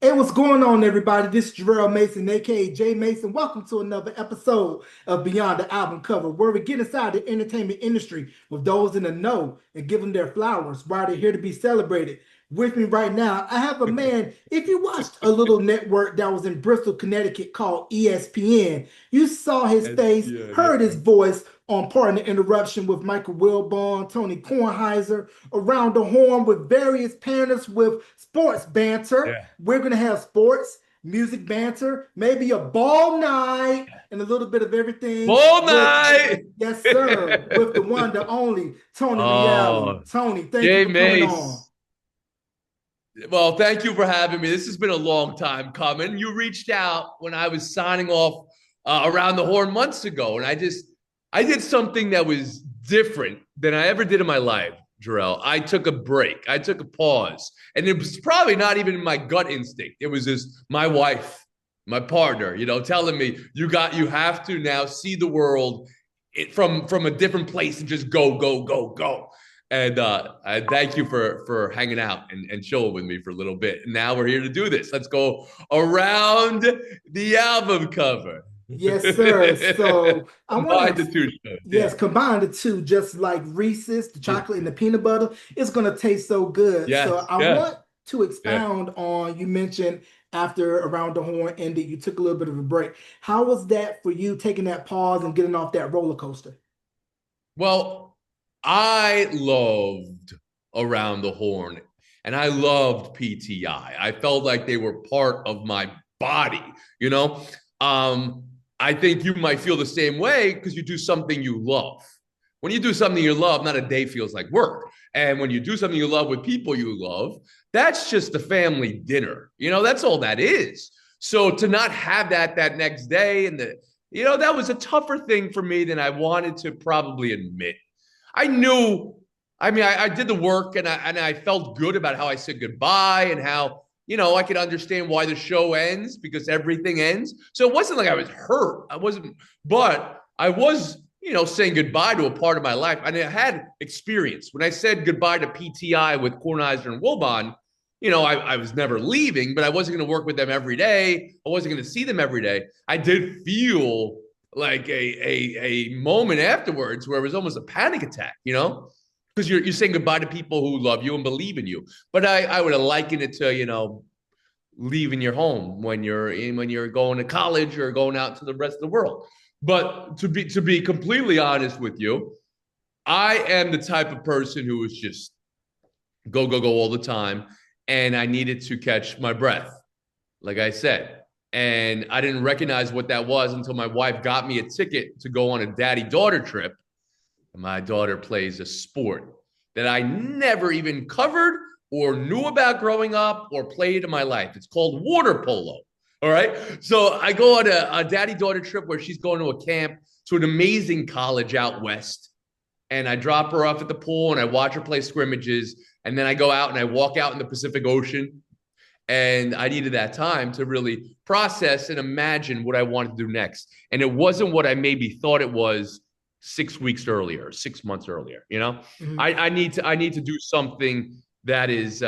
Hey, what's going on, everybody? This is Jarrell Mason, aka Jay Mason. Welcome to another episode of Beyond the Album Cover, where we get inside the entertainment industry with those in the know and give them their flowers while they're here to be celebrated. With me right now, I have a man. If you watched a little network that was in Bristol, Connecticut called ESPN, you saw his face, ESPN, heard his yeah. voice on Pardon the Interruption with Michael Wilbon, Tony Kornheiser, Around the Horn with various panelists with sports banter. Yeah. We're going to have sports, music banter, maybe a ball night, and a little bit of everything Full with, night. yes, sir, with the one, the only Tony Reali. Oh, Tony, thank you Jay for coming on. Mace. Well, thank you for having me. This has been a long time coming. You reached out when I was signing off around the horn months ago, and I did something that was different than I ever did in my life, Jarrell. I took a break. I took a pause, and it was probably not even my gut instinct. It was just my wife, my partner, telling me you have to now see the world from a different place and just go, go, go, go. And I thank you for hanging out and chilling with me for a little bit. And now we're here to do this. Let's go around the album cover. Yes, sir. So I want Combine the to, two shows. Yeah. yes, combine the two, just like Reese's, the chocolate and the peanut butter. It's going to taste so good. So Yes. I Yes. want to Yeah. expound on, you mentioned after Around the Horn ended, you took a little bit of a break. How was that for you taking that pause and getting off that roller coaster? Well, I loved Around the Horn and I loved PTI. I felt like they were part of my body, you know? Um, I think you might feel the same way because you do something you love. When you do something you love, not a day feels like work. And when you do something you love with people you love, that's just a family dinner. That's all that is. So to not have that next day that was a tougher thing for me than I wanted to probably admit. I knew, I did the work and I felt good about how I said goodbye and how, I could understand why the show ends because everything ends. So it wasn't like I was hurt. I wasn't, but I was, saying goodbye to a part of my life. And I had experience. When I said goodbye to PTI with Kornheiser and Wilbon, I was never leaving, but I wasn't going to work with them every day. I wasn't going to see them every day. I did feel like a moment afterwards where it was almost a panic attack, because you're saying goodbye to people who love you and believe in you. But I would have likened it to, leaving your home when you're going to college or going out to the rest of the world. But to be completely honest with you, I am the type of person who is just go, go, go all the time. And I needed to catch my breath, like I said. And I didn't recognize what that was until my wife got me a ticket to go on a daddy-daughter trip. And my daughter plays a sport that I never even covered or knew about growing up or played in my life. It's called water polo. All right. So I go on a daddy-daughter trip where she's going to a camp to an amazing college out west. And I drop her off at the pool and I watch her play scrimmages. And then I go out and I walk out in the Pacific Ocean. And I needed that time to really process and imagine what I wanted to do next. And it wasn't what I maybe thought it was 6 weeks earlier, 6 months earlier. Mhm. I need to do something that is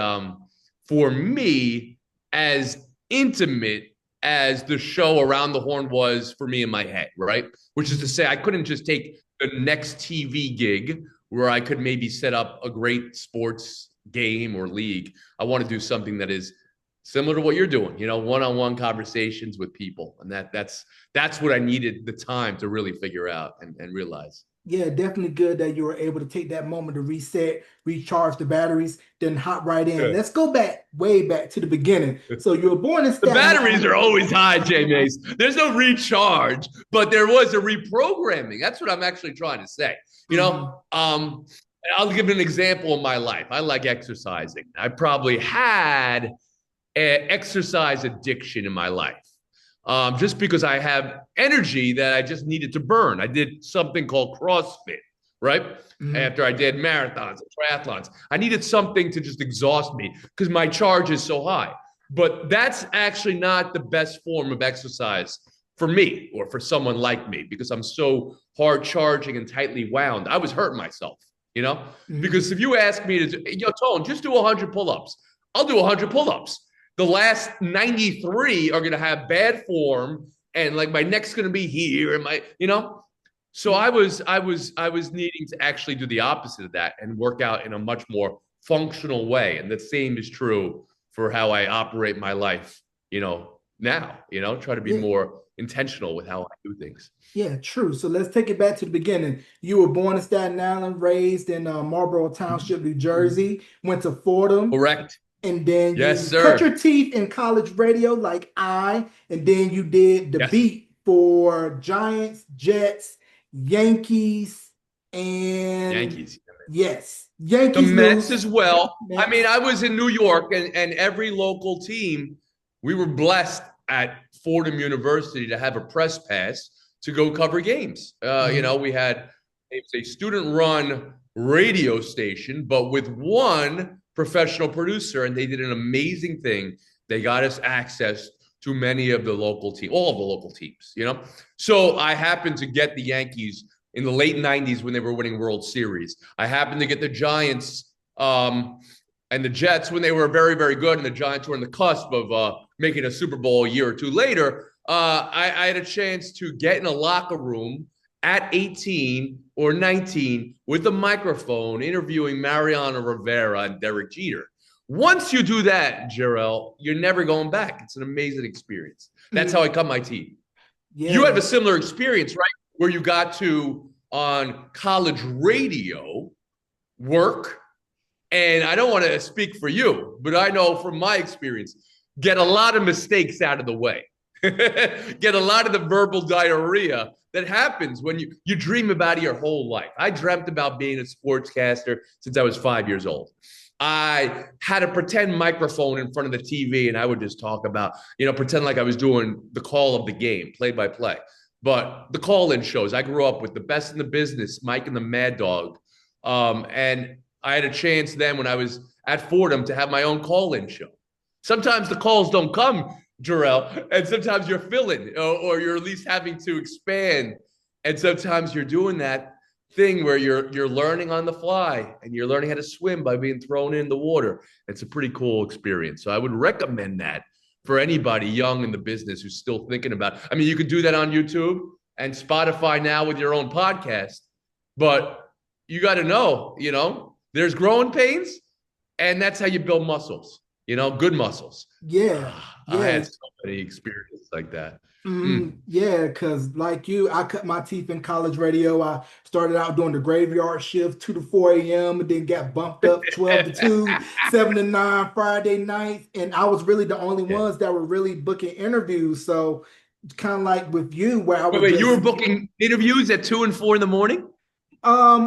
for me as intimate as the show Around the Horn was for me in my head, right? Which is to say, I couldn't just take the next TV gig where I could maybe set up a great sports game or league. I want to do something that is similar to what you're doing, one-on-one conversations with people. And that's what I needed the time to really figure out and realize. Yeah, definitely good that you were able to take that moment to reset, recharge the batteries, then hop right in. Yeah. Let's go back, way back to the beginning. So you were born in The Staten batteries Island. are always high, J Mace. There's no recharge, but there was a reprogramming. That's what I'm actually trying to say. You Mhm. know, um, I'll give an example of my life. I like exercising. I probably had an exercise addiction in my life. Just because I have energy that I just needed to burn. I did something called CrossFit, right? Mhm. After I did marathons and triathlons, I needed something to just exhaust me because my charge is so high. But that's actually not the best form of exercise for me or for someone like me because I'm so hard charging and tightly wound. I was hurting myself, you know? Mhm. Because if you ask me to, Tone, just do 100 pull ups, I'll do 100 pull ups. the last 93 are going to have bad form, and like my neck's going to be here, and so I was needing to actually do the opposite of that and work out in a much more functional way. And the same is true for how I operate my life, now, try to be Yeah. more intentional with how I do things. Yeah, true. So let's take it back to the beginning. You were born in Staten Island, raised in Marlboro Township, New Jersey, went to Fordham, Correct. and then Yes, you cut your sir. teeth in college radio like and then you did the Yes. beat for Giants, Jets, Yankees, and Yankees. yes, The Yankees Mets lose. as well. I mean, Mets. I was in New York, and every local team, we were blessed at Fordham University to have a press pass to go cover games. Mhm. We had a student-run radio station, but with one professional producer, and they did an amazing thing. They got us access to many of the local teams, all of the local teams. So I happened to get the Yankees in the late 90s when they were winning World Series. I happened to get the Giants and the Jets when they were very, very good, and the Giants were on the cusp of making a Super Bowl a year or two later. I had a chance to get in a locker room at 18 or 19 with a microphone interviewing Mariano Rivera and Derek Jeter. Once you do that, Jarrell, you're never going back. It's an amazing experience. That's how I cut my teeth. You have a Yeah. similar experience, right? Where you got to on college radio work. And I don't want to speak for you, but I know from my experience, get a lot of mistakes out of the way. Get a lot of the verbal diarrhea that happens when you dream about it your whole life. I dreamt about being a sportscaster since I was 5 years old. I had a pretend microphone in front of the TV, and I would just talk about, pretend like I was doing the call of the game, play by play. But the call-in shows, I grew up with the best in the business, Mike and the Mad Dog, and I had a chance then when I was at Fordham to have my own call-in show. Sometimes the calls don't come, Jarrell, and sometimes you're filling, or you're at least having to expand, and sometimes you're doing that thing where you're learning on the fly and you're learning how to swim by being thrown in the water. It's a pretty cool experience. So I would recommend that for anybody young in the business who's still thinking about it. I mean, you could do that on YouTube and Spotify now with your own podcast, but you got to know, there's growing pains, and that's how you build muscles, good muscles. Yeah. I Yeah. had so many experiences like that. Yeah, because like you, I cut my teeth in college radio. I started out doing the graveyard shift 2 to 4 a.m. and then got bumped up 12 to 2, 7 to 9 Friday nights. And I was really the only Yeah. ones that were really booking interviews. So kind of like with you, where I would Wait, you were just booking interviews at 2 and 4 in the morning?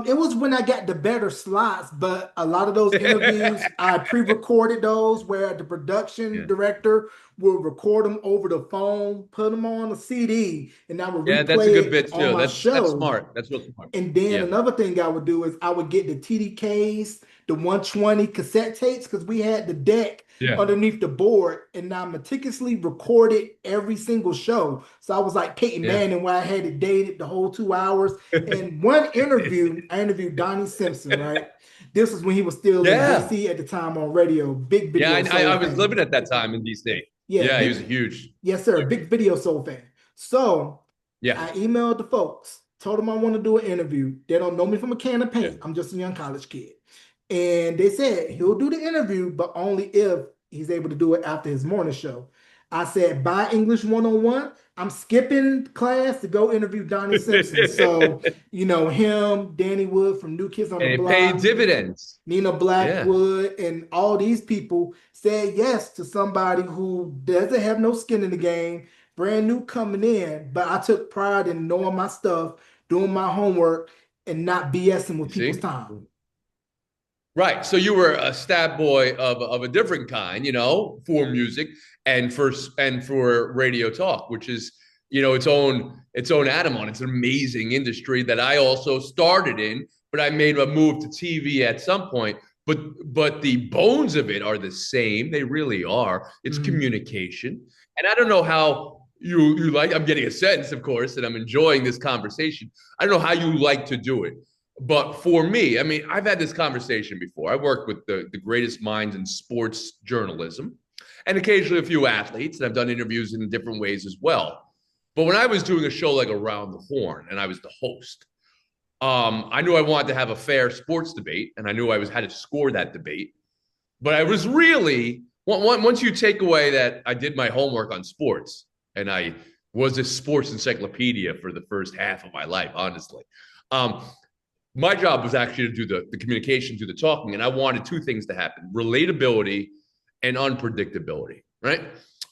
it was when I got the better slots, but a lot of those interviews, I pre-recorded those where the production Yeah. director would record them over the phone, put them on a CD, and I would Yeah, that's a replay good it bit on too. my That's show. smart. That's real smart. And then Yeah. another thing I would do is I would get the TDKs, the 120 cassette tapes, because we had the deck Yeah. underneath the board, and I meticulously recorded every single show. So I was like Peyton Yeah. Manning, where I had it dated the whole 2 hours. And one interview, I interviewed Donnie Simpson, right? This was when he was still in Yeah. DC at the time on radio, big Yeah. video I soul was fan. living at that time in DC. Yeah, Yeah, he was a big, huge, yes, sir, huge. big video soul fan. So Yeah. I emailed the folks, told them I want to do an interview. They don't know me from a can of Yeah. paint. I'm just a young college kid. And they said he'll do the interview, but only if he's able to do it after his morning show. I said, by English 101, I'm skipping class to go interview Donnie Simpson. So, And him, Danny Wood from New Kids on the it paid Block, dividends. Nina Yeah. Blackwood, and all these people said yes to somebody who doesn't have no skin in the game, brand new coming in. But I took pride in knowing my stuff, doing my homework, and not BSing with You people's see? time. Right. So you were a stat boy of a different kind, for music and for radio talk, which is, its own animal. It's an amazing industry that I also started in, but I made a move to TV at some point. But the bones of it are the same. They really are. It's Mhm. communication. And I don't know how you like, I'm getting a sense, of course, and I'm enjoying this conversation. I don't know how you like to do it. But for me, I mean, I've had this conversation before. I worked with the greatest minds in sports journalism. and occasionally a few athletes. And I've done interviews in different ways as well. But when I was doing a show like Around the Horn and I was the host, I knew I wanted to have a fair sports debate, and I knew I was had to score that debate. But I was really once you take away that I did my homework on sports and I was a sports encyclopedia for the first half of my life, honestly. Um, my job was actually to do the communication, do the talking, and I wanted two things to happen: relatability and unpredictability, right?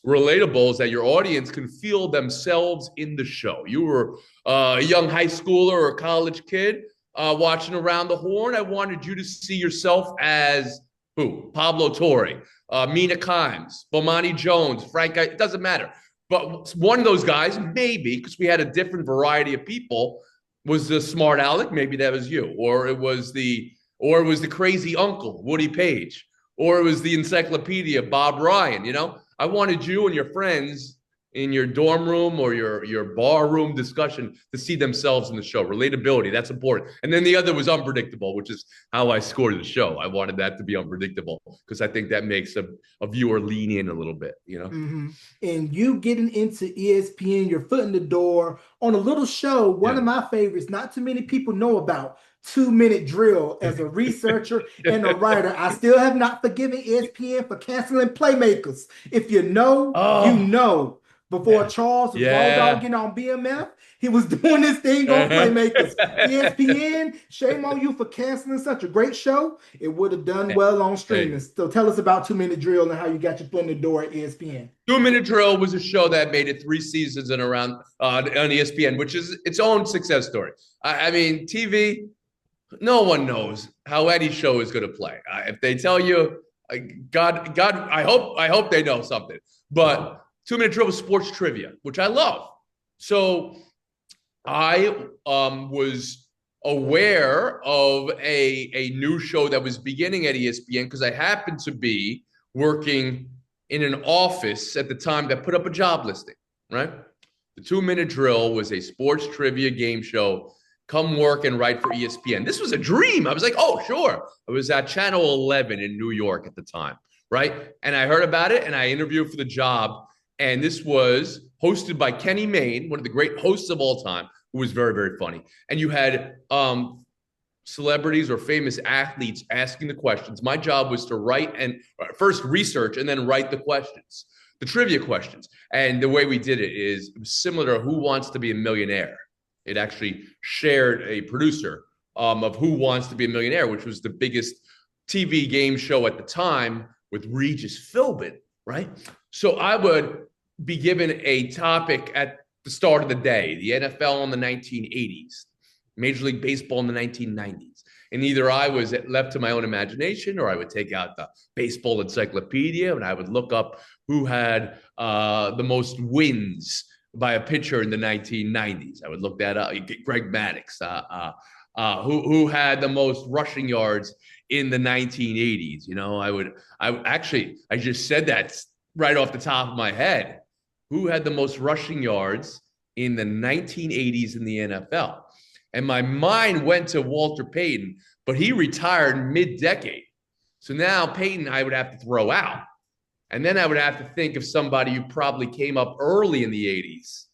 Relatable is that your audience can feel themselves in the show. You were a young high schooler or a college kid watching Around the Horn. I wanted you to see yourself as who? Pablo Torre, Mina Kimes, Bomani Jones, Frank, it doesn't matter. But one of those guys, maybe, because we had a different variety of people, was the smart aleck. Maybe that was you. Or it was the crazy uncle, Woody Page. Or it was the encyclopedia, Bob Ryan. I wanted you and your friends in your dorm room or your bar room discussion to see themselves in the show. Relatability, that's important. And then the other was unpredictable, which is how I scored the show. I wanted that to be unpredictable because I think that makes a viewer lean in a little bit, Mm-hmm. And you getting into ESPN, your foot in the door on a little show, one Yeah. of my favorites, not too many people know about. 2 Minute Drill. As a researcher and a writer, I still have not forgiven ESPN for canceling playmakers. If you know, you Oh, know. Before yeah. Charles was raw Yeah. dogging on BMF, he was doing this thing on playmakers. ESPN, shame on you for canceling such a great show. It would have done well on streaming. Hey, So tell us about 2 Minute Drill and how you got your foot in the door at ESPN. 2 Minute Drill was a show that made it 3 seasons and around on ESPN, which is its own success story. I mean, TV, no one knows how any show is going to play. If they tell you, God, I hope they know something. But 2 Minute Drill was sports trivia, which I love. So I was aware of a new show that was beginning at ESPN because I happened to be working in an office at the time that put up a job listing, right? The 2 Minute Drill was a sports trivia game show. Come work and write for ESPN. This was a dream. I was like, oh, sure. I was at Channel 11 in New York at the time, right? And I heard about it and I interviewed for the job. And this was hosted by Kenny Mayne, one of the great hosts of all time, who was very, very funny. And you had celebrities or famous athletes asking the questions. My job was to write and first research and then write the questions, the trivia questions. And the way we did it is it was similar to Who Wants to Be a Millionaire. It actually shared a producer of Who Wants to Be a Millionaire, which was the biggest TV game show at the time with Regis Philbin, right? So I would be given a topic at the start of the day, the NFL in the 1980s, Major League Baseball in the 1990s. And either I was left to my own imagination or I would take out the baseball encyclopedia and I would look up who had the most wins by a pitcher in the 1990s. I would look that up. Greg Maddux, who had the most rushing yards in the 1980s. I just said that right off the top of my head. Who had the most rushing yards in the 1980s in the NFL? And my mind went to Walter Payton, but he retired mid-decade. So now Payton I would have to throw out. And then I would have to think of somebody who probably came up early in the 80s.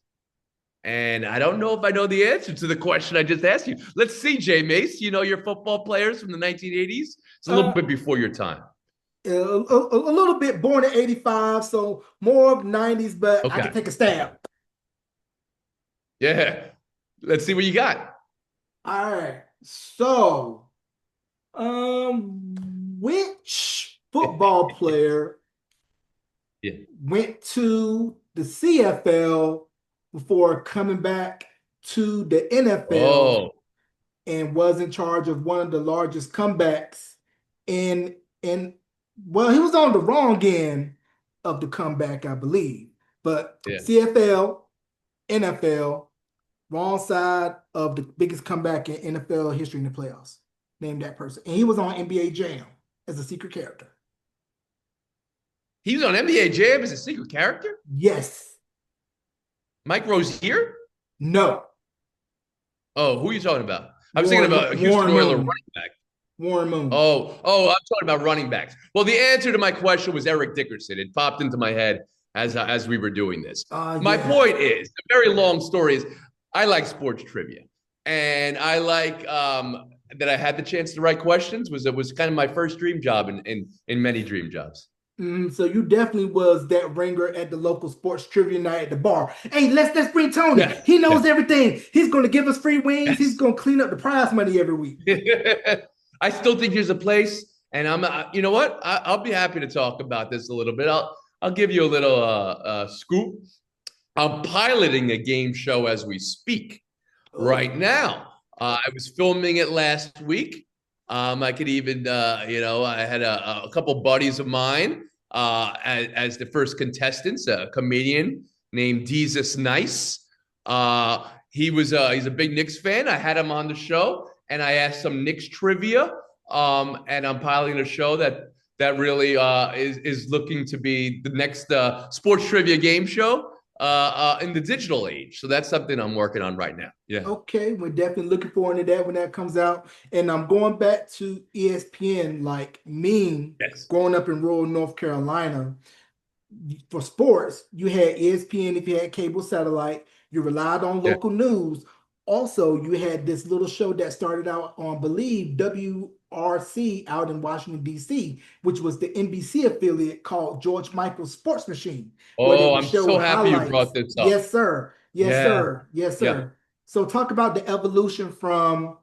And I don't know if I know the answer to the question I just asked you. Let's see, Jay Mace. You know your football players from the 1980s? It's a little bit before your time. A little bit born in 85, so more of 90s, but I Okay. can take a stab. Yeah. Let's see what you got. All right. So, which football player Yeah. went to the CFL before coming back to the NFL Oh, and was in charge of one of the largest comebacks in well, he was on the wrong end of the comeback, I believe. But yeah. CFL, NFL, wrong side of the biggest comeback in NFL history in the playoffs. Name that person. And he was on NBA Jam as a secret character. He was on NBA Jam as a secret character? Yes. Mike Rozier? No. Oh, who are you talking about? I was thinking Warren, about a Houston Warren Oilers Moon. running back. Warren Moon. Oh, I'm talking about running backs. Well, the answer to my question was Eric Dickerson. It popped into my head as we were doing this. My Yeah. point is, a very long story is, I like sports trivia, and I like that I had the chance to write questions. It was kind of my first dream job in many dream jobs. So you definitely was that ringer at the local sports trivia night at the bar. Hey, let's bring Tony. Yeah, He yeah, knows everything. He's going to give us free wings. He's yes. going to clean up the prize money every week. I still think there's a place, and you know what? I'll be happy to talk about this a little bit. I'll give you a little scoop. I'm piloting a game show as we speak Oh, right now. I was filming it last week. I could even, I had a couple buddies of mine as the first contestants, a comedian named Jesus Nice. He's a big Knicks fan. I had him on the show, and I asked some Knicks trivia. And I'm piloting a show that really is looking to be the next sports trivia game show in the digital age. So that's something I'm working on right now. Yeah. okay. We're definitely looking forward to that when that comes out. And I'm going back to ESPN, like me Yes. growing up in rural North Carolina. For sports, you had ESPN if you had cable satellite, you relied on Yeah. local news. Also, you had this little show that started out on, believe, WRC out in Washington, D.C., which was the NBC affiliate called George Michael's Sports Machine, where they Oh, would I'm show so happy you brought highlights. this up. Yes, sir. Yes, Yeah. sir. Yes, Yeah. sir. So, talk about the evolution from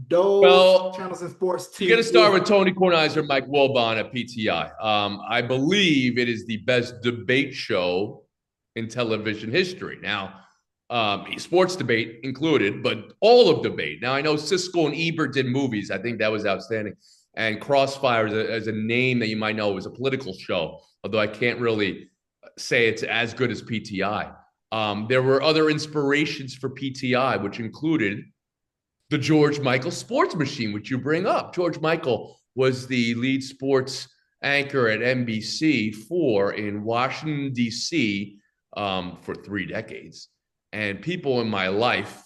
those Well, channels in sports you got to to start is. with Tony Kornheiser, Mike Wilbon at PTI. I believe it is the best debate show in television history. Now, sports debate included, but all of debate. Now, I know Siskel and Ebert did movies. I think that was outstanding. And Crossfire, as a name that you might know, was a political show, although I can't really say it's as good as PTI. There were other inspirations for PTI, which included the George Michael sports machine, which you bring up. George Michael was the lead sports anchor at NBC4 in Washington, D.C. For 3 decades. And people in my life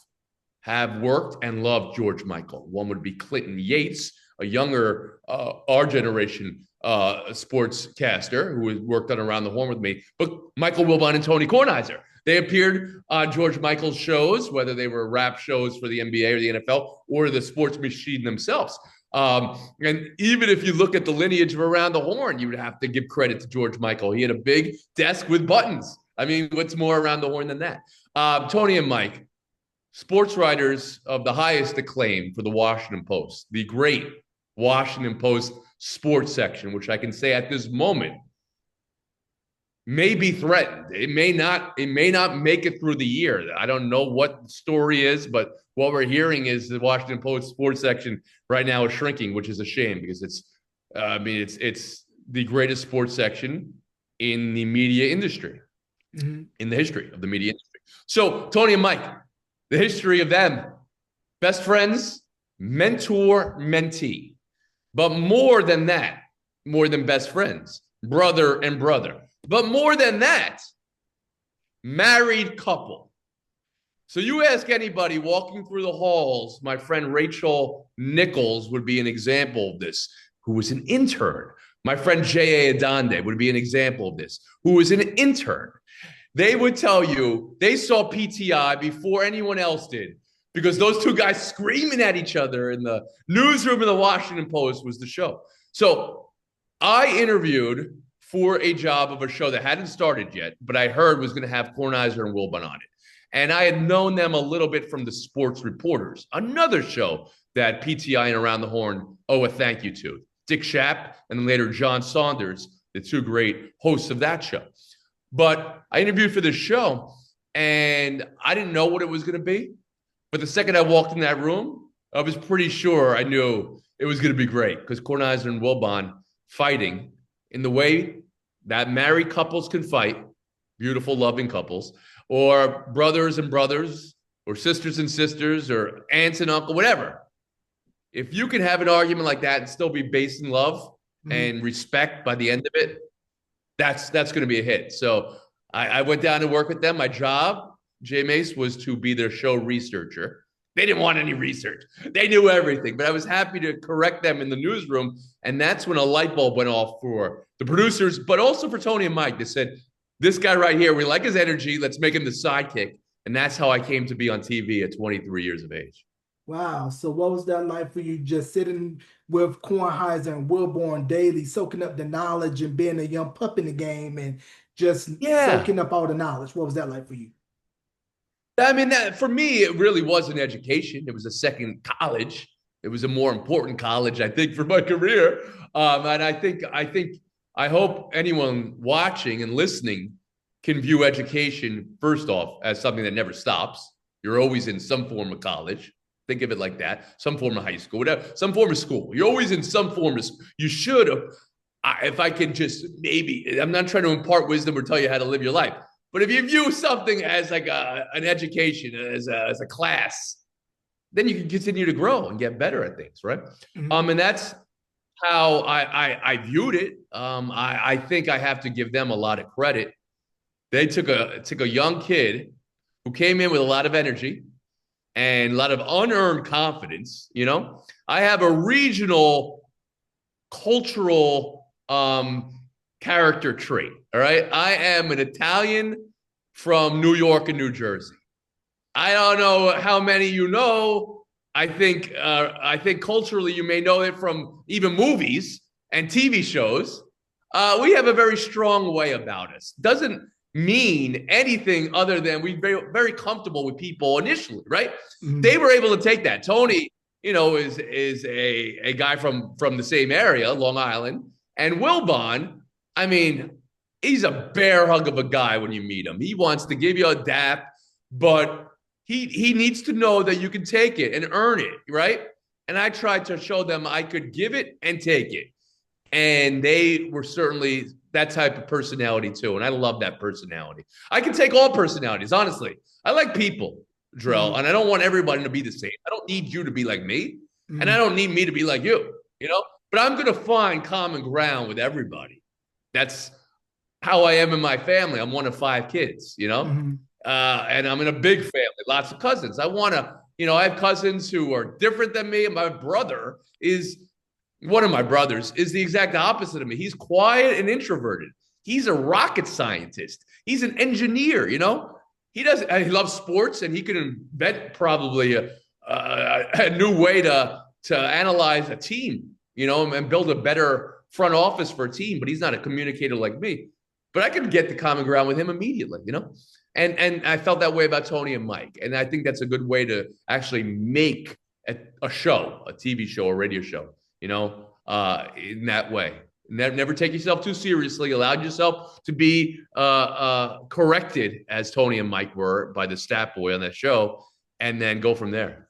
have worked and loved George Michael. One would be Clinton Yates, a younger, our generation sportscaster who has worked on Around the Horn with me, but Michael Wilbon and Tony Kornheiser. They appeared on George Michael's shows, whether they were rap shows for the NBA or the NFL or the sports machine themselves. And even if you look at the lineage of Around the Horn, you would have to give credit to George Michael. He had a big desk with buttons. I mean, what's more Around the Horn than that? Tony and Mike, sports writers of the highest acclaim for the Washington Post, the great Washington Post sports section, which I can say at this moment may be threatened. It may not make it through the year. I don't know what the story is, but what we're hearing is the Washington Post sports section right now is shrinking, which is a shame because it's the greatest sports section in the media industry, in the history of the media industry. So Tony and Mike, the history of them, best friends, mentor, mentee, but more than that, more than best friends, brother and brother. But more than that, married couple. So you ask anybody walking through the halls, my friend Rachel Nichols would be an example of this, who was an intern. My friend J.A. Adonde would be an example of this, who was an intern. They would tell you they saw PTI before anyone else did because those two guys screaming at each other in the newsroom of the Washington Post was the show. So I interviewed for a job of a show that hadn't started yet, but I heard was going to have Kornheiser and Wilbon on it. And I had known them a little bit from the Sports Reporters, another show that PTI and Around the Horn owe a thank you to. Dick Schaap and then later John Saunders, the two great hosts of that show. But I interviewed for this show, and I didn't know what it was going to be. But the second I walked in that room, I was pretty sure I knew it was going to be great because Kornheiser and Wilbon fighting in the way that married couples can fight, beautiful, loving couples, or brothers and brothers, or sisters and sisters, or aunts and uncle, whatever. If you can have an argument like that and still be based in love and respect by the end of it, that's going to be a hit. So I went down to work with them. My job, J Mace, was to be their show researcher. They didn't want any research. They knew everything, but I was happy to correct them in the newsroom. And that's when a light bulb went off for the producers, but also for Tony and Mike. They said, this guy right here, we like his energy. Let's make him the sidekick. And that's how I came to be on TV at 23 years of age. Wow. So what was that like for you just sitting with Kornheiser and Wilborn daily, soaking up the knowledge and being a young pup in the game and just Yeah. soaking up all the knowledge? What was that like for you? I mean, that for me, it really was an education. It was a second college. It was a more important college, I think, for my career. And I hope anyone watching and listening can view education first off as something that never stops. You're always in some form of college. Think of it like that. Some form of high school, whatever, some form of school. You're always in some form of. You should have. If I can just maybe, I'm not trying to impart wisdom or tell you how to live your life. But if you view something as like an education, as a class, then you can continue to grow and get better at things, right? Mhm. And that's how I viewed it. I think I have to give them a lot of credit. They took a young kid who came in with a lot of energy and a lot of unearned confidence. I have a regional cultural character trait. All right. I am an Italian from New York and New Jersey. I don't know how many you know. I think culturally you may know it from even movies and TV shows. We have a very strong way about us. Doesn't mean anything other than we're very, very comfortable with people initially, right? They Mhm. were able to take that. Tony, is a guy from the same area, Long Island, and Wilbon. I mean, he's a bear hug of a guy when you meet him. He wants to give you a dap, but he needs to know that you can take it and earn it, right? And I tried to show them I could give it and take it. And they were certainly that type of personality too. And I love that personality. I can take all personalities, honestly. I like people, Drell, Mhm. and I don't want everybody to be the same. I don't need you to be like me, and I Mhm. don't need me to be like you. But I'm going to find common ground with everybody. That's how I am in my family. I'm one of 5 kids. Mhm. And I'm in a big family, lots of cousins. I have cousins who are different than me. And one of my brothers is the exact opposite of me. He's quiet and introverted. He's a rocket scientist. He's an engineer. He loves sports and he could invent probably a new way to analyze a team, and build a better front office for a team. But he's not a communicator like me. But I could get the common ground with him immediately. And I felt that way about Tony and Mike. And I think that's a good way to actually make a show, a TV show, a radio show, in that way. Never take yourself too seriously. Allow yourself to be corrected, as Tony and Mike were, by the stat boy on that show, and then go from there.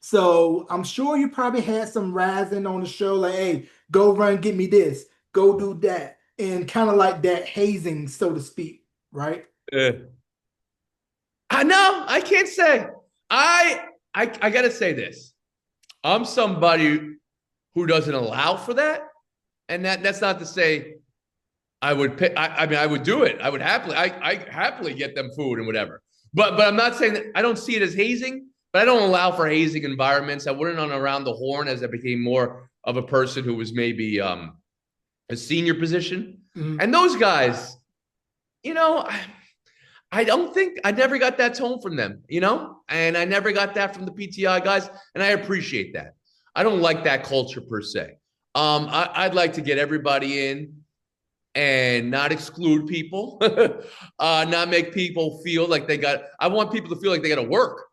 So I'm sure you probably had some rising on the show, like, hey, go run, get me this, go do that, and kind of like that hazing, so to speak, right? Uh, I know. I can't say. I got to say this. I'm somebody who doesn't allow for that. And that's not to say I would pick. I mean, I would do it. I would happily. I happily get them food and whatever. But I'm not saying that I don't see it as hazing. But I don't allow for hazing environments. I wouldn't on around the horn as I became more of a person who was maybe a senior position. Mhm. And those guys, you know, I don't think I never got that tone from them, and I never got that from the PTI guys, and I appreciate that. I don't like that culture per se. I'd like to get everybody in and not exclude people, not make people feel like they got. I want people to feel like they got to work,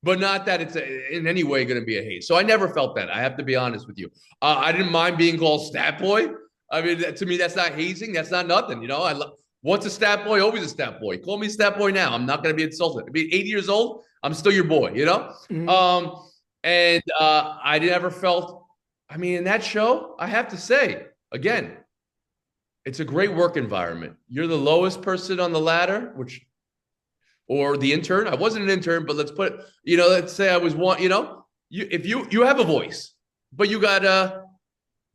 but not that it's in any way going to be a hate. So I never felt that. I have to be honest with you. I didn't mind being called stat boy. I mean, to me, that's not hazing. That's not nothing. Once a stat boy, always a stat boy. Call me stat boy now. I'm not going to be insulted. To be 80 years old, I'm still your boy. Mhm. Um, and I never felt, I mean, in that show, I have to say, again, it's a great work environment. You're the lowest person on the ladder, or the intern. I wasn't an intern, but let's say I was one. If you have a voice, but you gotta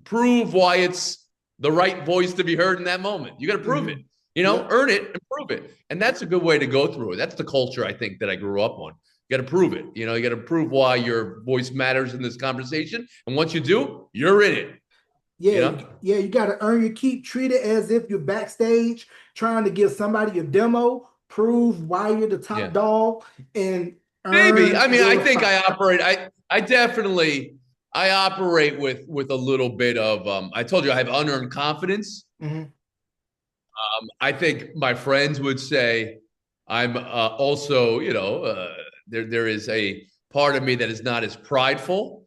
prove why it's the right voice to be heard in that moment. You gotta prove it. Mhm. Yep. Earn it and prove it. And that's a good way to go through it. That's the culture I think that I grew up on. You got to prove it. You know, you got to prove why your voice matters in this conversation. And once you do, you're in it. You Yeah, know, yeah, you got to earn your keep. Treat it as if you're backstage trying to give somebody a demo, prove why you're the top yeah. dog, and Maybe. earn I mean, I your think spot. I definitely I operate with a little bit of I told you I have unearned confidence. Mhm. I think my friends would say I'm also, there is a part of me that is not as prideful.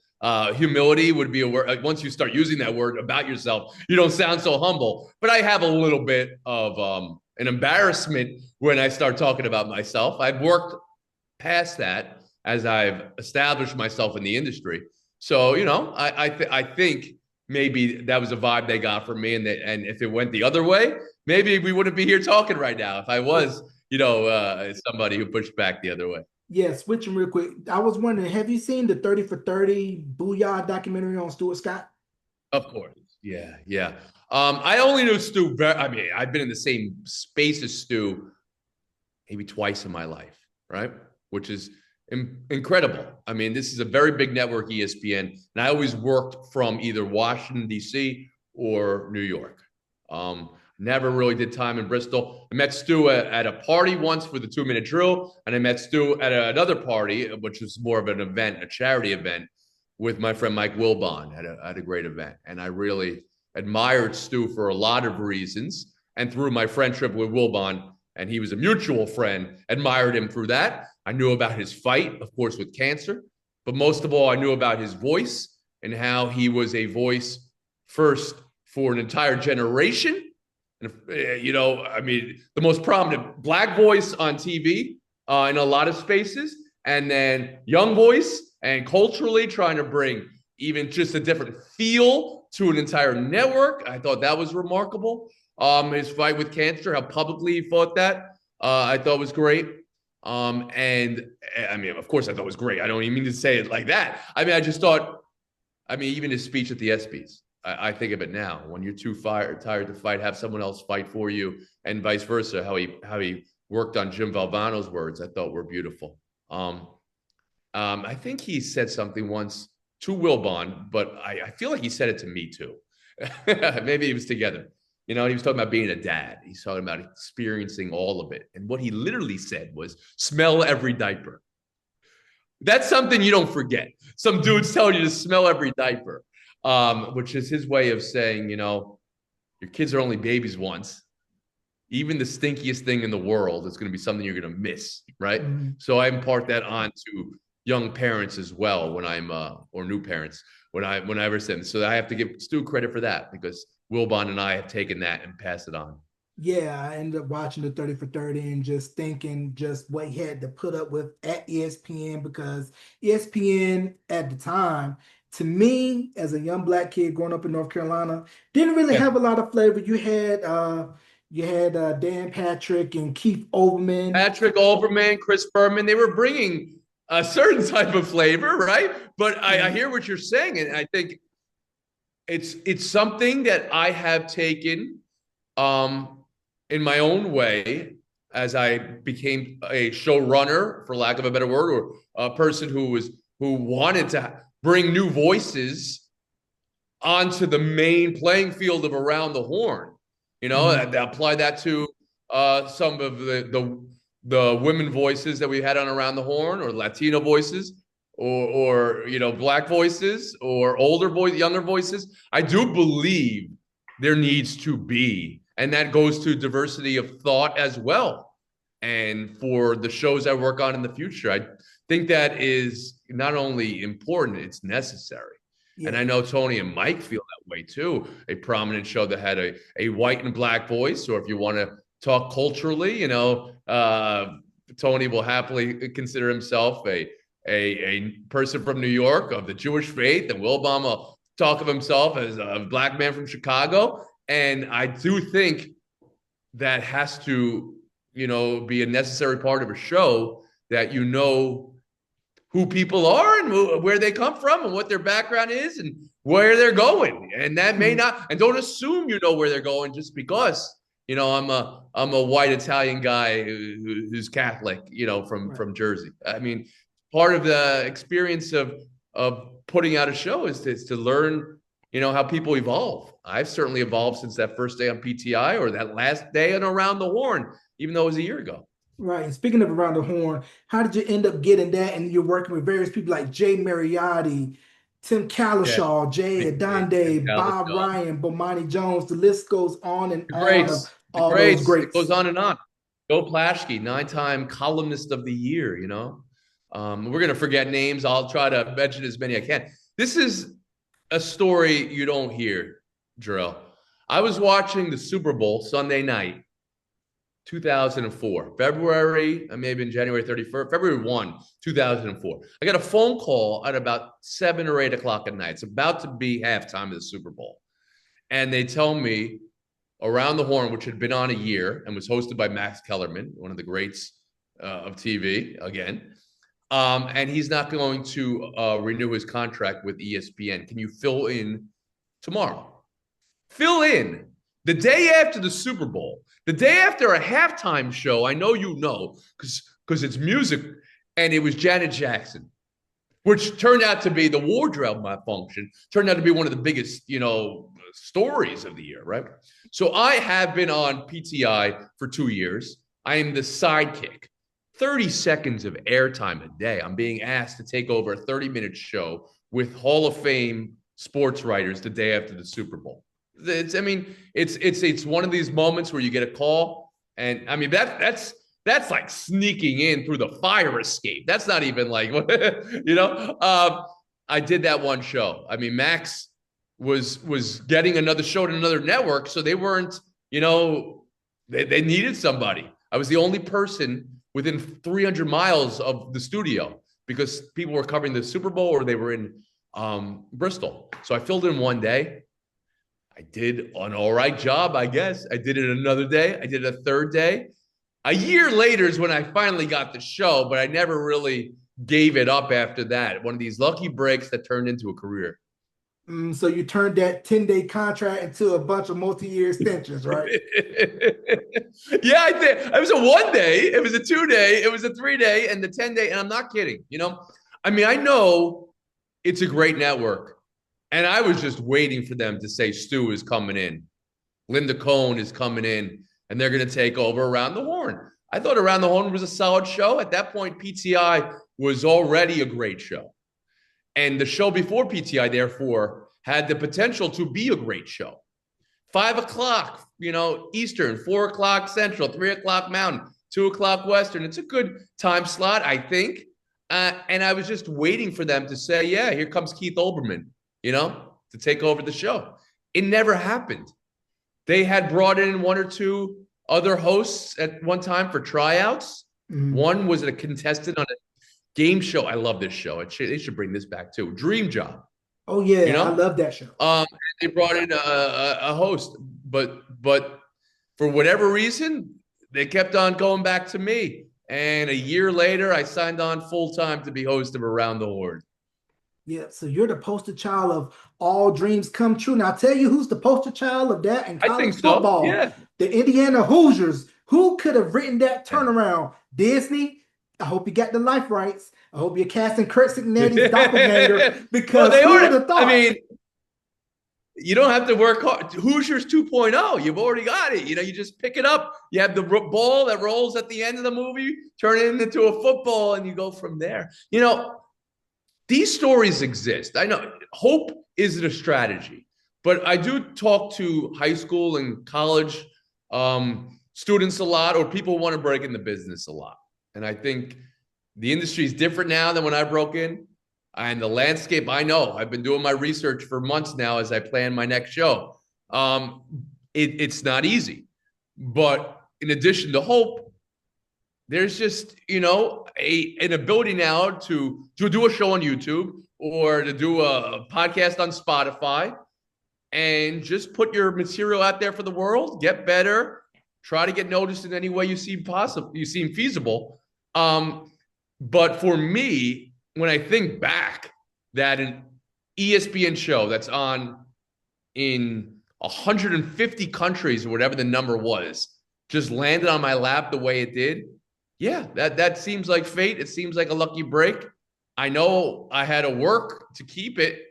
Humility would be a word. Like once you start using that word about yourself, you don't sound so humble. But I have a little bit of an embarrassment when I start talking about myself. I've worked past that as I've established myself in the industry. So, I think maybe that was a vibe they got from me, and if it went the other way, maybe we wouldn't be here talking right now if I Yeah, was, somebody who pushed back the other way. yeah. Switching real quick. I was wondering, have you seen the 30 for 30 Booyah documentary on Stuart Scott? Of course. Yeah, yeah. I only knew Stu. I mean, I've been in the same space as Stu maybe twice in my life, right? Which is incredible. I mean, this is a very big network, ESPN, and I always worked from either Washington, D.C. or New York. Never really did time in Bristol. I met Stu at a party once for the 2 minute drill, and I met Stu at another party, which was more of an event, a charity event, with my friend Mike Wilbon at a great event. And I really admired Stu for a lot of reasons. And through my friendship with Wilbon, and he was a mutual friend, admired him through that. I knew about his fight, of course, with cancer, but most of all, I knew about his voice and how he was a voice first for an entire generation. And, I mean, the most prominent black voice on TV in a lot of spaces, and then young voice and culturally trying to bring even just a different feel to an entire network. I thought that was remarkable. His fight with cancer, how publicly he fought that, I thought was great. And I mean, of course, I thought it was great. I don't even mean to say it like that. I mean, I just thought, I mean, even his speech at the ESPYS, I think of it now. When you're too tired to fight, have someone else fight for you, and vice versa. How he worked on Jim Valvano's words, I thought were beautiful. I think he said something once to Wilbon, but I feel like he said it to me too. Maybe it was together. You know, he was talking about being a dad. He's talking about experiencing all of it. And what he literally said was, smell every diaper. That's something you don't forget. Some dude's telling you to smell every diaper, which is his way of saying, your kids are only babies once. Even the stinkiest thing in the world is going to be something you're going to miss, right? Mhm. So I impart that on to young parents as well when I'm or new parents when I ever send. So I have to give Stu credit for that because Wilbon and I have taken that and passed it on. Yeah, I ended up watching the 30 for 30 and just thinking just what he had to put up with at ESPN because ESPN at the time, to me, as a young black kid growing up in North Carolina, didn't really Yeah, have a lot of flavor. You had Dan Patrick and Keith Olbermann. Patrick Overman, Chris Berman, they were bringing a certain type of flavor, right? But I Mhm. hear what you're saying, and I think it's something that I have taken um, in my own way as I became a showrunner, for lack of a better word, or a person who wanted to bring new voices onto the main playing field of Around the Horn. Mhm. Apply that to some of the women voices that we had on Around the Horn, or Latino voices, or black voices, or older voice, younger voices. I do believe there needs to be, and that goes to diversity of thought as well. And for the shows I work on in the future, I think that is not only important, it's necessary. And I Yeah. know Tony and Mike feel that way too. A prominent show that had a white and black voice, or if you want to talk culturally, Tony will happily consider himself a person from New York of the Jewish faith, and Wilbon will talk of himself as a black man from Chicago. And I do think that has to, be a necessary part of a show, that who people are and where they come from and what their background is and where they're going. And that may Mhm. not, and don't assume you know where they're going just because, I'm a white Italian guy who's Catholic, from Right. from Jersey. I mean, part of the experience of putting out a show is to learn, how people evolve. I've certainly evolved since that first day on PTI or that last day on Around the Horn, even though it was a year ago. Right. And speaking of Around the Horn, how did you end up getting that? And you're working with various people like Jay Mariotti, Tim Yeah, Calishaw, Jay Tim Adonde, Bob Cowlishaw. Ryan, Bomani Jones. The list goes on and The on of greats, the all those greats. It goes greats. on and on. Joe Plashke, 9-time columnist of the year. We're gonna forget names. I'll try to mention as many I can. This is a story you don't hear, Jarrell. I was watching the Super Bowl Sunday night, 2004, February, maybe in January 31st, February 1, 2004. I got a phone call at about 7 or 8 o'clock at night. It's about to be halftime of the Super Bowl. And they tell me Around the Horn, which had been on a year and was hosted by Max Kellerman, one of the greats of TV again. And he's not going to renew his contract with ESPN. Can you fill in tomorrow? Fill in the day after the Super Bowl, the day after a halftime show. I know because it's music, and it was Janet Jackson, which turned out to be the wardrobe malfunction. Turned out to be one of the biggest, stories of the year, right? So I have been on PTI for 2 years. I am the sidekick. 30 seconds of airtime a day. I'm being asked to take over a 30-minute show with Hall of Fame sports writers the day after the Super Bowl. It's one of these moments where you get a call, and that's like sneaking in through the fire escape. That's not even like, I did that one show. Max was getting another show to another network, so they weren't, they needed somebody. I was the only person within 300 miles of the studio because people were covering the Super Bowl or they were in Bristol. So I filled in one day. I did an all right job, I guess. I did it another day. I did it a third day. A year later is when I finally got the show, but I never really gave it up after that. One of these lucky breaks that turned into a career. So you turned that 10-day contract into a bunch of multi-year extensions, right? Yeah, I think it was a 1 day, it was a 2 day, it was a 3 day, and the 10 day. And I'm not kidding. I know it's a great network, and I was just waiting for them to say Stu is coming in, Linda Cohn is coming in, and they're going to take over Around the Horn. I thought Around the Horn was a solid show. At that point, PTI was already a great show. And the show before PTI, therefore, had the potential to be a great show. 5 o'clock, Eastern, 4 o'clock Central, 3 o'clock Mountain, 2 o'clock Western. It's a good time slot, I think. And I was just waiting for them to say, yeah, here comes Keith Olbermann, to take over the show. It never happened. They had brought in 1 or 2 other hosts at one time for tryouts. Mm-hmm. One was a contestant on a game show. I love this show. They should bring this back too. Dream Job. Oh yeah, I love that show. They brought in a host, but for whatever reason, they kept on going back to me. And a year later, I signed on full time to be host of Around the Horn. Yeah, so you're the poster child of all dreams come true. Now, I'll tell you who's the poster child of that in college football. So. Yeah. The Indiana Hoosiers. Who could have written that turnaround? Disney. I hope you got the life rights. I hope you're casting Kurt Cignetti's doppelganger because who would have thought? You don't have to work hard. Hoosiers 2.0. You've already got it. You just pick it up. You have the ball that rolls at the end of the movie, turn it into a football, and you go from there. These stories exist. I know hope isn't a strategy, but I do talk to high school and college students a lot, or people who want to break into business a lot. And I think the industry is different now than when I broke in. And the landscape, I know. I've been doing my research for months now as I plan my next show. It's not easy. But in addition to hope, there's just, an ability now to do a show on YouTube or to do a podcast on Spotify and just put your material out there for the world, get better, try to get noticed in any way you seem feasible. But for me, when I think back that an ESPN show that's on in 150 countries or whatever the number was, just landed on my lap the way it did, yeah, that seems like fate. It seems like a lucky break. I know I had to work to keep it.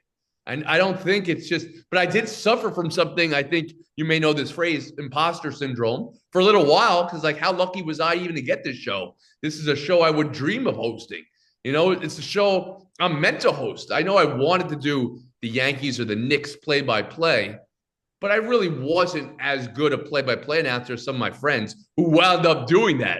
And I don't think it's just, but I did suffer from something. I think you may know this phrase, imposter syndrome, for a little while. Cause like, how lucky was I even to get this show? This is a show I would dream of hosting. You know, it's a show I'm meant to host. I know I wanted to do the Yankees or the Knicks play by play, but I really wasn't as good a play-by-play announcer as some of my friends who wound up doing that.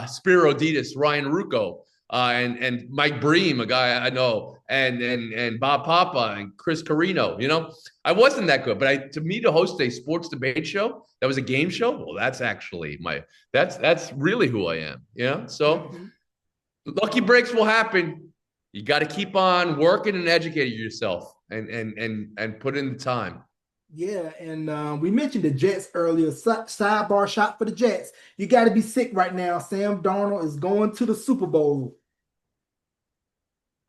Spiro Ditas, Ryan Rucco, and Mike Bream, a guy I know, and Bob Papa and Chris Carino. You know, I wasn't that good, but to me to host a sports debate show that was a game show, well, that's actually that's really who I am. You know, so Mhm. lucky breaks will happen. You got to keep on working and educating yourself and put in the time. Yeah, and we mentioned the Jets earlier. Sidebar shot for the Jets. You got to be sick right now. Sam Darnold is going to the Super Bowl.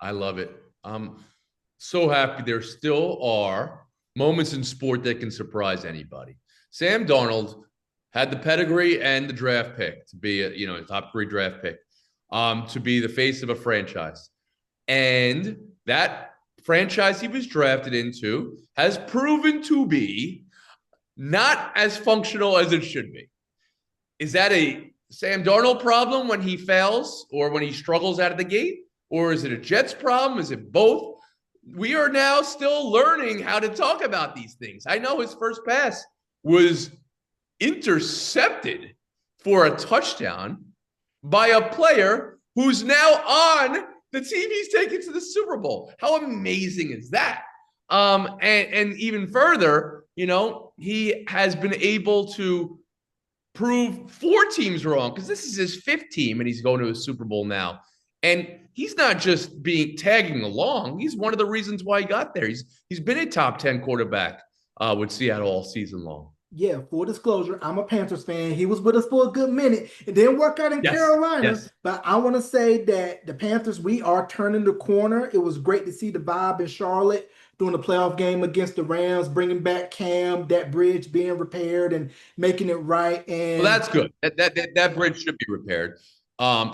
I love it. I'm so happy there still are moments in sport that can surprise anybody. Sam Darnold had the pedigree and the draft pick to be a top three draft pick, to be the face of a franchise. And that franchise he was drafted into has proven to be not as functional as it should be. Is that a Sam Darnold problem when he fails or when he struggles out of the gate? Or is it a Jets problem? Is it both? We are now still learning how to talk about these things. I know his first pass was intercepted for a touchdown by a player who's now on the team he's taking to the Super Bowl. How amazing is that? And even further, he has been able to prove four teams wrong because this is his fifth team and he's going to a Super Bowl now. And he's not just being tagging along. He's one of the reasons why he got there. He's been a top 10 quarterback with Seattle all season long. Yeah, full disclosure, I'm a Panthers fan. He was with us for a good minute. It didn't work out in Yes. Carolina, Yes. but I want to say that the Panthers, we are turning the corner. It was great to see the vibe in Charlotte during the playoff game against the Rams, bringing back Cam, that bridge being repaired and making it right. Well, And that's good. That bridge should be repaired.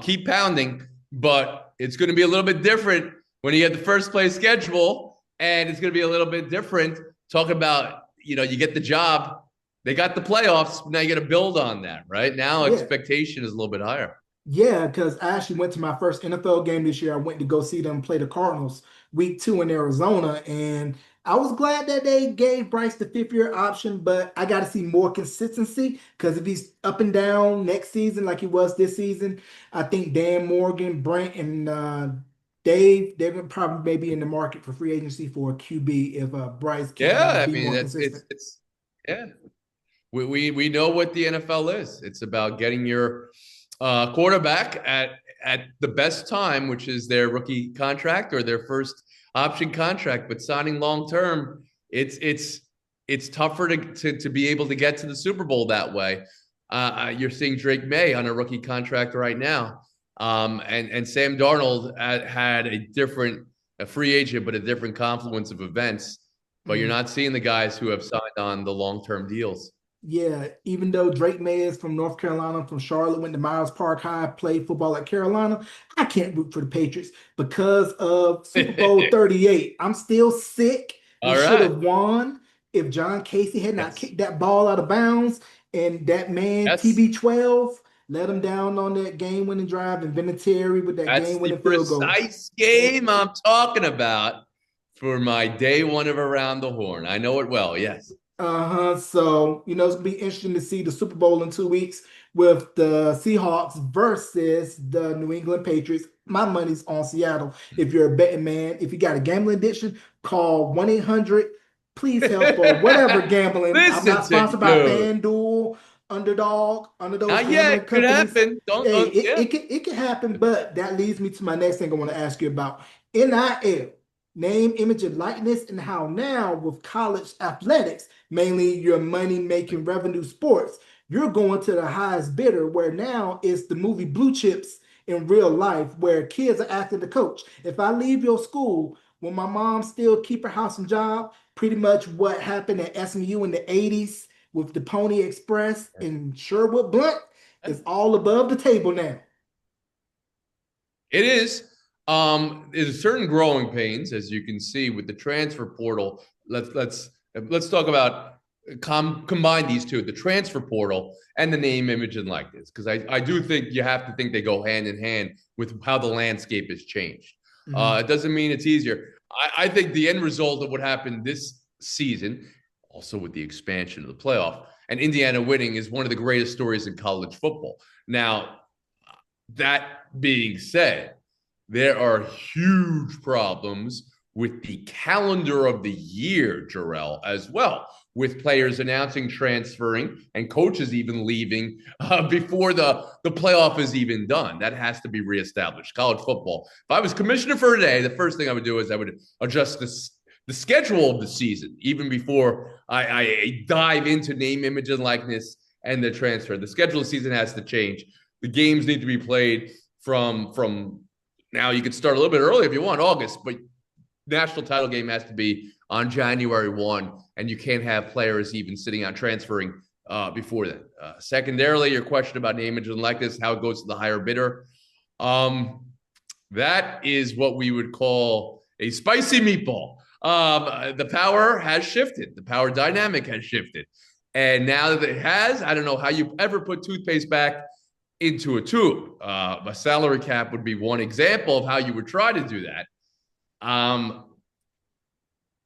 Keep pounding, but it's going to be a little bit different when you get the first place schedule, and it's going to be a little bit different. Talk about you get the job, they got the playoffs. Now you got to build on that, right? Now yeah, expectation is a little bit higher. yeah, because I actually went to my first NFL game this year. I went to go see them play the Cardinals week 2 in Arizona. And I was glad that they gave Bryce the 5th year option, but I got to see more consistency because if he's up and down next season like he was this season, I think Dan Morgan, Brent, and Dave, they're gonna probably maybe in the market for free agency for a QB if Bryce can't Yeah, I be mean more that's consistent. it's yeah. We know what the NFL is. It's about getting your quarterback at the best time, which is their rookie contract or their first option contract. But signing long term, it's tougher to be able to get to the Super Bowl that way. You're seeing Drake May on a rookie contract right now, and Sam Darnold had a free agent, but a different confluence of events. But you're Mm. not seeing the guys who have signed on the long term deals. Yeah, even though Drake May is from North Carolina, from Charlotte, went to Miles Park High, played football at Carolina, I can't root for the Patriots because of Super Bowl 38. I'm still sick. We All should right. have won if John Casey had not Yes. kicked that ball out of bounds and that man Yes. TB12 let him down on that game-winning drive and Vinatieri with that That's the game-winning field goal. precise game I'm talking about for my day one of Around the Horn. I know it well. Yes. Uh-huh. So, it's gonna be interesting to see the Super Bowl in 2 weeks with the Seahawks versus the New England Patriots. My money's on Seattle. If you're a betting man, if you got a gambling addiction, call 1-800 please help or whatever gambling. I'm Listen not to sponsored by you. FanDuel, Underdog, under those Not yet. gambling Could companies. happen. Hey, Don't it, yeah. it can happen, but that leads me to my next thing I want to ask you about. NIL, name, image, and likeness, and how now with college athletics, mainly your money making revenue sports, you're going to the highest bidder where now it's the movie Blue Chips in real life where kids are asking the coach, if I leave your school, will my mom still keep her house and job? Pretty much what happened at SMU in the 80s with the Pony Express and Sherwood Blunt is all above the table now. It is. There's certain growing pains, as you can see with the transfer portal. Let's talk about combine these two, the transfer portal and the name, image, and likeness, because I do think you have to think they go hand in hand with how the landscape has changed. Mhm. It doesn't mean it's easier. I think the end result of what happened this season, also with the expansion of the playoff and Indiana winning, is one of the greatest stories in college football. Now, that being said, there are huge problems with the calendar of the year, Jarrell, as well, with players announcing transferring and coaches even leaving before the playoff is even done. That has to be reestablished. College football. If I was commissioner for today, the first thing I would do is I would adjust the schedule of the season, even before I dive into name, image, and likeness and the transfer. The schedule of the season has to change. The games need to be played from now. You could start a little bit early if you want, August, but national title game has to be on January 1, and you can't have players even sitting on transferring before that. Secondarily, your question about name, image, and likeness, how it goes to the higher bidder. That is what we would call a spicy meatball. The power has shifted. The power dynamic has shifted. And now that it has, I don't know how you ever put toothpaste back into a tube. A salary cap would be one example of how you would try to do that.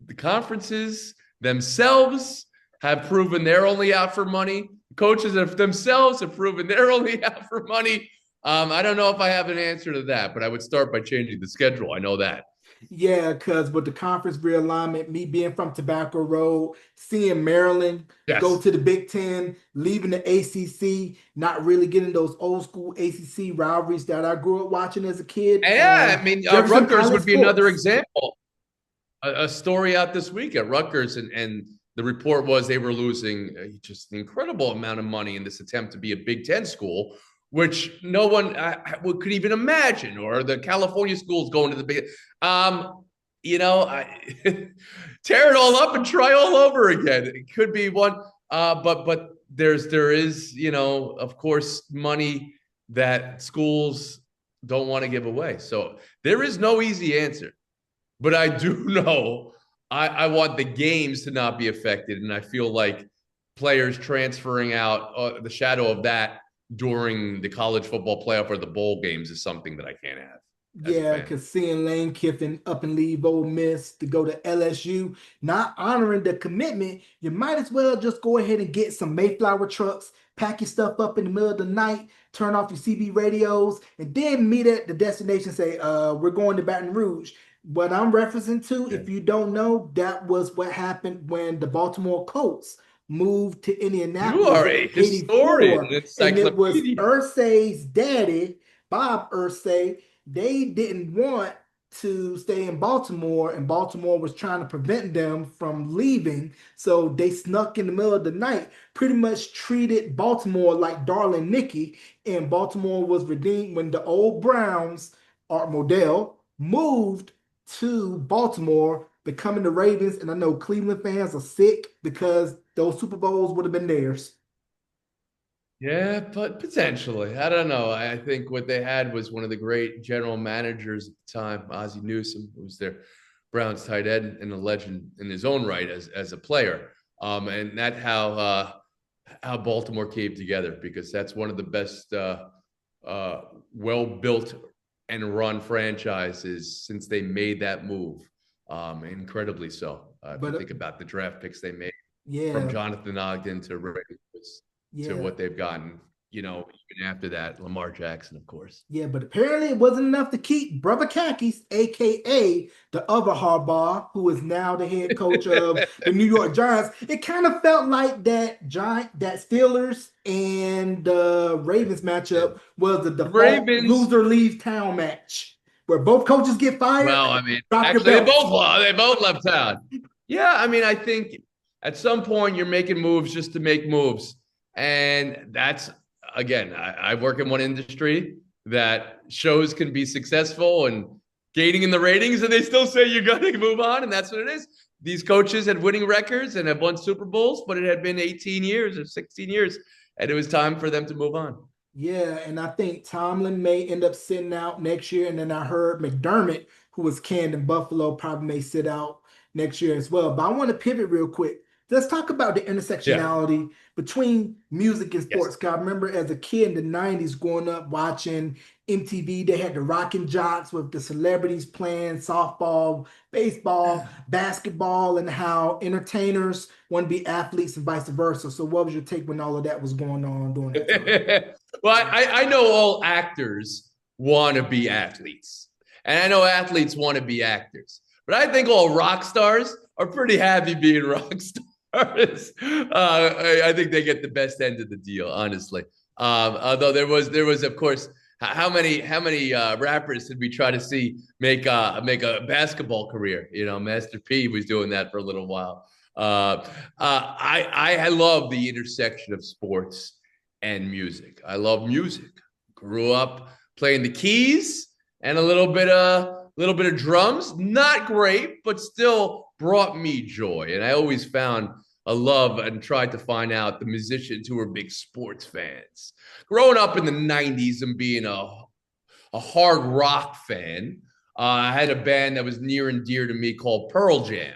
The conferences themselves have proven they're only out for money. Coaches themselves have proven they're only out for money. I don't know if I have an answer to that, but I would start by changing the schedule. I know that. Yeah, because with the conference realignment, me being from Tobacco Road, seeing Maryland go Yes. to the Big Ten, leaving the ACC, not really getting those old school ACC rivalries that I grew up watching as a kid. And yeah, I mean, Jefferson Rutgers Pilot would be another Sports. example. A story out this week at Rutgers, and the report was they were losing just an incredible amount of money in this attempt to be a Big Ten school, which no one could even imagine, or the California schools going to the Big. You know, tear it all up and try all over again. It could be one, but there is, of course, money that schools don't want to give away. So there is no easy answer. But I do know I want the games to not be affected. And I feel like players transferring out the shadow of that during the college football playoff or the bowl games is something that I can't have as a Yeah, fan. because seeing Lane Kiffin up and leave Ole Miss to go to LSU, not honoring the commitment, you might as well just go ahead and get some Mayflower trucks, pack your stuff up in the middle of the night, turn off your CB radios, and then meet at the destination. Say, we're going to Baton Rouge. What I'm referencing to, Yeah. if you don't know, that was what happened when the Baltimore Colts moved to You Indianapolis are in a historian, '84, an and it was encyclopedia. Ursay's daddy, Bob Ursay. They didn't want to stay in Baltimore, and Baltimore was trying to prevent them from leaving. So they snuck in the middle of the night, pretty much treated Baltimore like Darling Nikki, and Baltimore was redeemed when the old Browns, Art Modell, moved to Baltimore, becoming the Ravens. And I know Cleveland fans are sick because those Super Bowls would have been theirs. Yeah, but potentially. I don't know. I think what they had was one of the great general managers at the time, Ozzie Newsome, who was their Browns tight end and a legend in his own right as a player. And that how Baltimore came together, because that's one of the best well built and run franchises since they made that move. Incredibly so. If you think But about the draft picks they made, from yeah, Jonathan Ogden to Ray Lewis to yeah. what they've gotten, even after that, Lamar Jackson, of course. Yeah, but apparently it wasn't enough to keep Brother Kakis, aka the other Harbaugh, who is now the head coach of the New York Giants. It kind of felt like that Steelers and the Ravens Yeah. matchup was the The default Ravens, loser leaves town match, where both coaches get fired. well, I mean, Drop your actually, belts. they both left town. Yeah, I mean, I think at some point you're making moves just to make moves, and that's again, I work in one industry that shows can be successful and gaining in the ratings, and they still say you got to move on, and that's what it is. These coaches had winning records and have won Super Bowls, but it had been 18 years or 16 years, and it was time for them to move on. Yeah, and I think Tomlin may end up sitting out next year. And then I heard McDermott, who was canned in Buffalo, probably may sit out next year as well. But I want to pivot real quick. Let's talk about the Yeah. intersectionality between music and Yes. sports. 'Cause I remember as a kid in the 90s growing up watching MTV, they had the Rockin' Jocks with the celebrities playing softball, baseball, basketball, and how entertainers want to be athletes and vice versa. So what was your take when all of that was going on during that time? Well, I know all actors want to be athletes, and I know athletes want to be actors. But I think all rock stars are pretty happy being rock stars. I think they get the best end of the deal, honestly. Although there was of course how many rappers did we try to see make a basketball career? You know, Master P was doing that for a little while. I love the intersection of sports and music. I love music. Grew up playing the keys and a little bit of drums. Not great, but still brought me joy. And I always found a love and tried to find out the musicians who were big sports fans. Growing up in the 90s and being a hard rock fan, I had a band that was near and dear to me called Pearl Jam.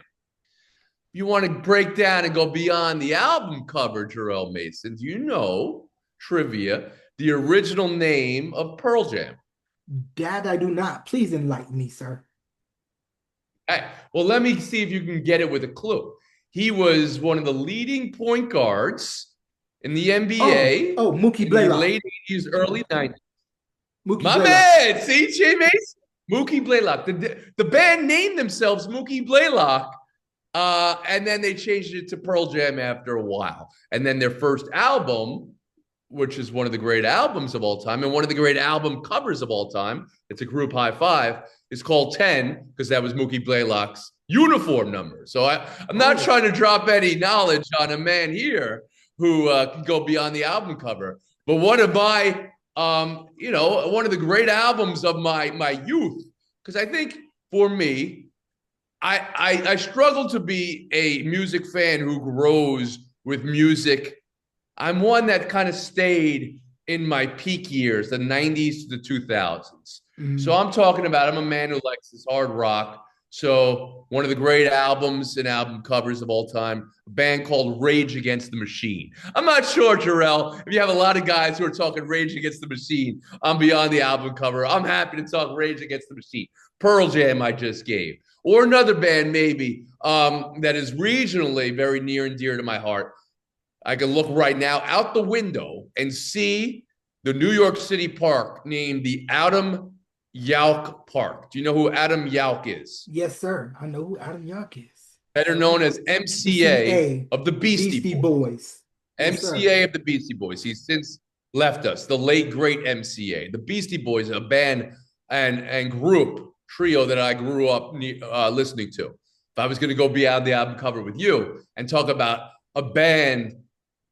You want to break down and go beyond the album cover, Jarrell Mason, do you know trivia, the original name of Pearl Jam? That I do not. Please enlighten me, sir. Hey, well, let me see if you can get it with a clue. He was one of the leading point guards in the NBA Mookie in the Blaylock. late 80s, early 90s. Mookie My Blaylock. man, see, Jay Mason? Mookie Blaylock. The band named themselves Mookie Blaylock, and then they changed it to Pearl Jam after a while. And then their first album, which is one of the great albums of all time and one of the great album covers of all time, it's a group high five, is called 10 because that was Mookie Blaylock's uniform number. So I'm not Oh, trying to drop any knowledge on a man here who can go beyond the album cover. But one of my, one of the great albums of my youth, because I think for me, I struggle to be a music fan who grows with music. I'm one that kind of stayed in my peak years, the 90s to the 2000s. So mm, I'm talking about, I'm a man who likes this hard rock. So one of the great albums and album covers of all time, a band called Rage Against the Machine. I'm not sure, Jarrell, if you have a lot of guys who are talking Rage Against the Machine, I'm beyond the album cover. I'm happy to talk Rage Against the Machine. Pearl Jam I just gave. Or another band maybe that is regionally very near and dear to my heart. I can look right now out the window and see the New York City park named the Adam Yauch Park. Do you know who Adam Yauch is? yes, sir. I know who Adam York is. Better known as MCA MCA, of the the Beastie Beastie Boys. Boys. Yes, sir. MCA of the Beastie Boys. He's since left us, the late, great MCA. The Beastie Boys, a band and group, trio that I grew up listening to. If I was going to go beyond the album cover with you and talk about a band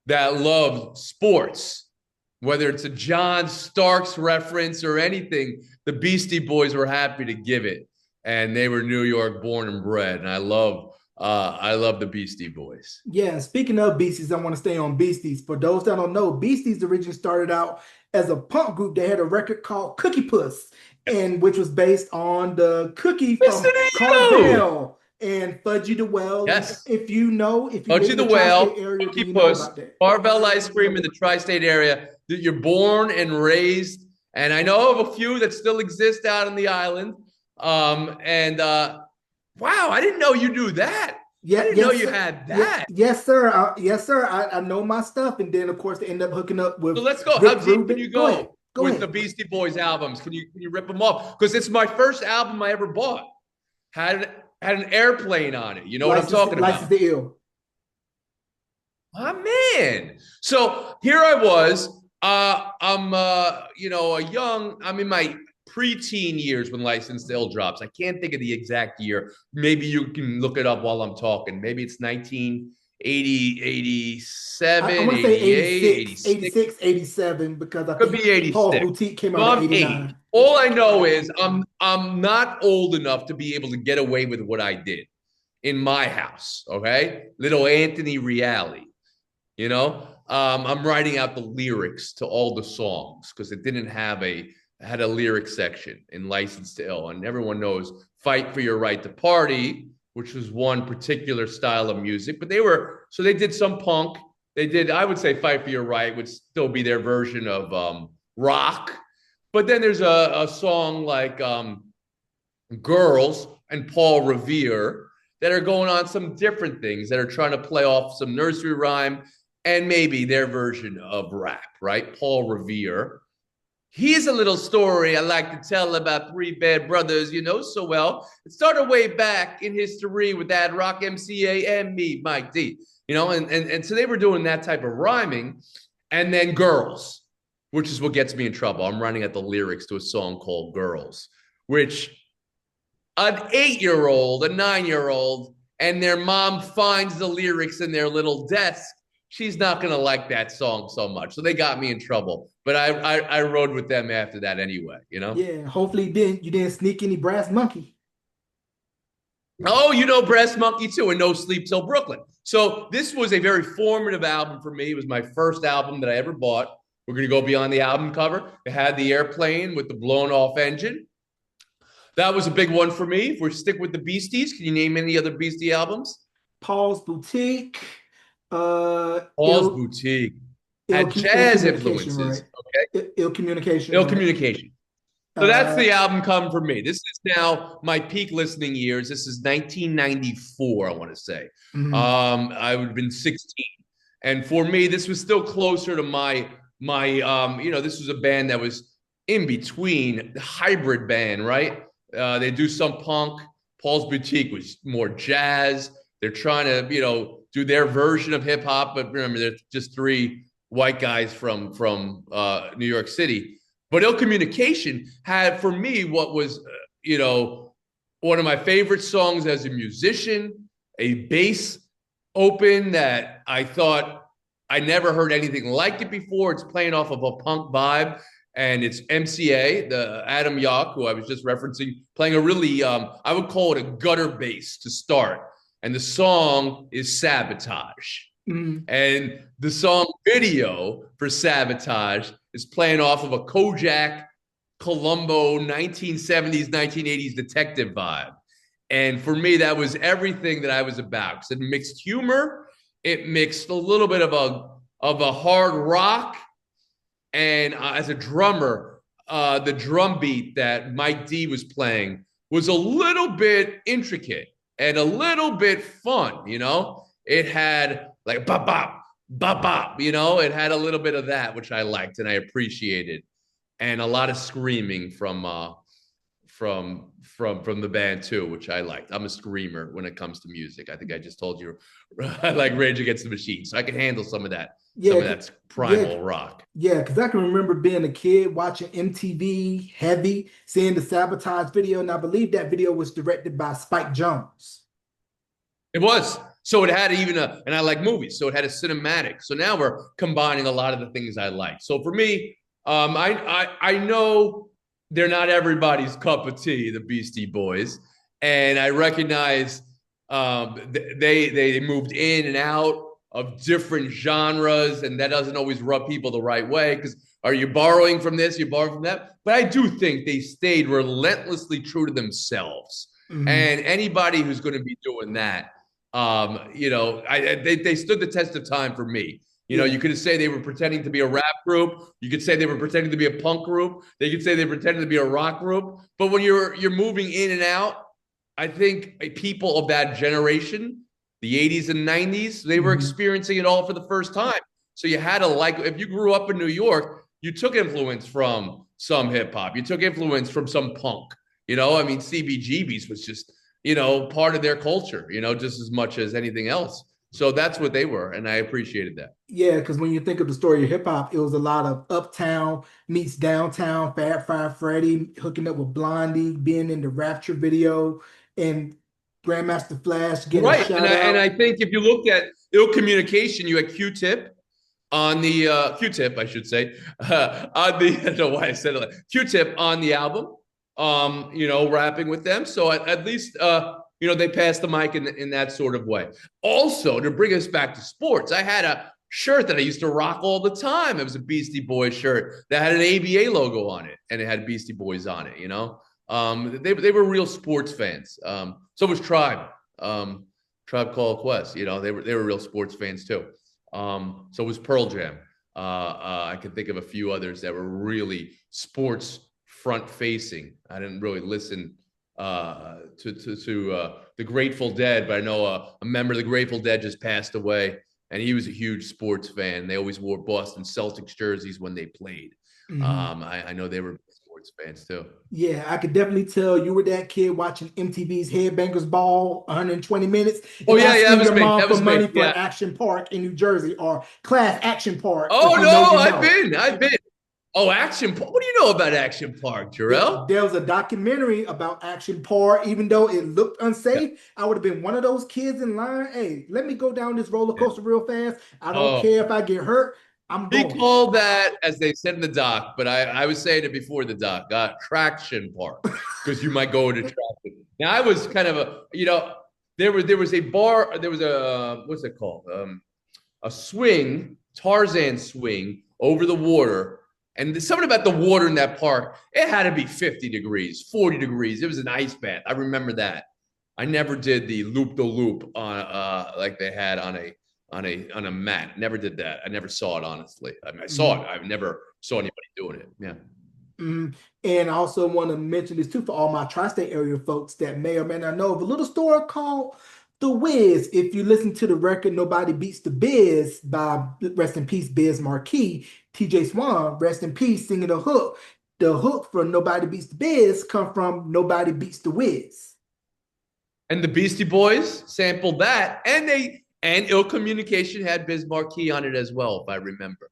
that love sports, whether it's a John Starks reference or anything, the Beastie Boys were happy to give it, and they were New York born and bred. And I love the Beastie Boys. Yeah, speaking of Beasties, I want to stay on Beasties. For those that don't know, Beasties originally started out as a punk group. They had a record called Cookie Puss, and which was based on the cookie Listen from to you. Carvel and Fudgy the Well. And Yes. if you know, if you live Fudgy in the the tri-state Whale, area, then Cookie you know Puss, about that. Carvel ice cream in the tri-state area that you're born and raised. And I know of a few that still exist out on the island. Wow, I didn't know you knew that. I Yeah, didn't know yes, you sir. had Yeah, that. yes, sir. Yes, sir. I know my stuff, and then of course they end up hooking up So with let's go. How Rick deep can Rubin. you Go ahead. go Go with the ahead. Beastie Boys albums? Can you rip them off? Because it's my first album I ever bought. Had an airplane on it. You know what I'm talking License about? to Ill. Ah, man. So here I was. I'm I'm in my preteen years when License to Ill drops. I can't think of the exact year. Maybe you can look it up while I'm talking. Maybe it's 1980, I 87, want to say 88, 86, 86. 86, 87, because I Could think be Paul's 86. Boutique came So out in I'm 8. 89. All I know is I'm not old enough to be able to get away with what I did in my house. Okay. Little Anthony Reali, you know? I'm writing out the lyrics to all the songs because it didn't have had a lyric section in License to Ill, and everyone knows "Fight for Your Right to Party," which was one particular style of music. But they did some punk. They did, I would say, "Fight for Your Right" would still be their version of rock. But then there's a song like Girls and Paul Revere that are going on some different things that are trying to play off some nursery rhyme and maybe their version of rap, right? Paul Revere. Here's a little story I like to tell about three bad brothers you know so well. It started way back in history with that Rock MCA and me, Mike D. And so they were doing that type of rhyming. And then Girls, which is what gets me in trouble. I'm running at the lyrics to a song called Girls, which an 8-year-old, a 9-year-old, and their mom finds the lyrics in their little desk, she's not going to like that song so much. So they got me in trouble. But I rode with them after that anyway, you know? Yeah, hopefully you didn't sneak any Brass Monkey. Oh, Brass Monkey too, and No Sleep Till Brooklyn. So this was a very formative album for me. It was my first album that I ever bought. We're going to go beyond the album cover. It had the airplane with the blown off engine. That was a big one for me. If we stick with the Beasties, can you name any other Beastie albums? Paul's Boutique, Paul's Boutique had Ill jazz Communication, influences. right? Okay, Ill Communication, Ill right? Communication. So that's Uh, the album come for me. This is now my peak listening years. This is 1994, I want to say. mhm. I would have been 16. And for me, this was still closer to this was a band that was in between, the hybrid band, right? They do some punk. Paul's Boutique was more jazz. They're trying to, do their version of hip hop, but remember, they're just three white guys from New York City. But Ill Communication had for me what was, one of my favorite songs as a musician, a bass open that I thought I never heard anything like it before. It's playing off of a punk vibe. And it's MCA, the Adam Yauch, who I was just referencing, playing a really, I would call it a gutter bass to start. And the song is Sabotage. Mhm. And the song video for Sabotage is playing off of a Kojak Columbo 1970s, 1980s detective vibe. And for me, that was everything that I was about. Because it mixed humor, it mixed a little bit of a hard rock. And as a drummer, the drum beat that Mike D was playing was a little bit intricate and a little bit fun. It had like bop bop bop bop. It had a little bit of that, which I liked and I appreciated, and a lot of screaming from the band too, which I liked. I'm a screamer when it comes to music. I think I just told you I like Rage Against the Machine, so I can handle some of that. Some Yeah, of that yeah, primal rock. yeah. Because I can remember being a kid watching MTV Heavy, seeing the Sabotage video, and I believe that video was directed by Spike Jones. It was. So it had even and I like movies, so it had a cinematic. So now we're combining a lot of the things I like. So for me, I know they're not everybody's cup of tea, the Beastie Boys, and I recognize they moved in and out of different genres, and that doesn't always rub people the right way because are you borrowing from this? You borrow from that, but I do think they stayed relentlessly true to themselves. Mhm. And anybody who's going to be doing that, they stood the test of time for me. You Yeah. could say they were pretending to be a rap group. You could say they were pretending to be a punk group. They could say they pretended to be a rock group. But when you're moving in and out, I think people of that generation, the 80s and 90s, they were Mhm. experiencing it all for the first time. So you had to if you grew up in New York, you took influence from some hip hop. You took influence from some punk. I mean, CBGBs was just, part of their culture, just as much as anything else. So that's what they were. And I appreciated that. Yeah, because when you think of the story of hip hop, it was a lot of Uptown meets Downtown, Fab Five Freddy hooking up with Blondie, being in the Rapture video, and Grandmaster Flash getting a Right. And shout I out. think if you looked at Ill Communication, you had Q-Tip on the Q-Tip, I should say, on the, I don't know why I said it like Q-Tip on the album, rapping with them. So at least, they passed the mic in that sort of way. Also, to bring us back to sports, I had shirt that I used to rock all the time. It was a Beastie Boys shirt that had an ABA logo on it, and it had Beastie Boys on it. They were real sports fans. So was Tribe, Tribe Called Quest. They were real sports fans too. So was Pearl Jam. I can think of a few others that were really sports front facing. I didn't really listen to the Grateful Dead, but I know a member of the Grateful Dead just passed away, and he was a huge sports fan. They always wore Boston Celtics jerseys when they played. I know they were sports fans too. Yeah, I could definitely tell you were that kid watching MTV's Headbangers Ball 120 minutes Oh and yeah, yeah, asking that was your me. mom That for was me. money for Yeah. Action Park in New Jersey or Class Action Park. Oh If you know, no, you I've know. been, I've been. Oh, Action Park. What do you know about Action Park, Jarrell? There was a documentary about Action Park. Even though it looked Yeah, unsafe, I would have been one of those kids in line. Hey, let me go down this roller yeah. coaster real fast. I don't Oh, care if I get hurt. I'm he going. called that, as they said in the doc, but I was saying it before the doc, traction park, because you might go into traction. Now I was kind of there was a bar, there was a what's it called? A swing, Tarzan swing over the water. And there's something about the water in that park. It had to be 50 degrees, 40 degrees. It was an ice bath. I remember that. I never did the loop the loop on like they had on a mat. Never did that. I never saw it, honestly. I mean, I saw Mhm. it. I never saw anybody doing it. Yeah. Mhm. And I also want to mention this too for all my tri-state area folks that may or may not know of a little store called The Wiz. If you listen to the record Nobody Beats the Biz by rest in peace Biz Marquis, TJ Swan, rest in peace, singing the hook. The hook for Nobody Beats the Biz come from Nobody Beats the Wiz. And the Beastie Boys sampled that, and Ill Communication had Biz Marquee on it as well, if I remember.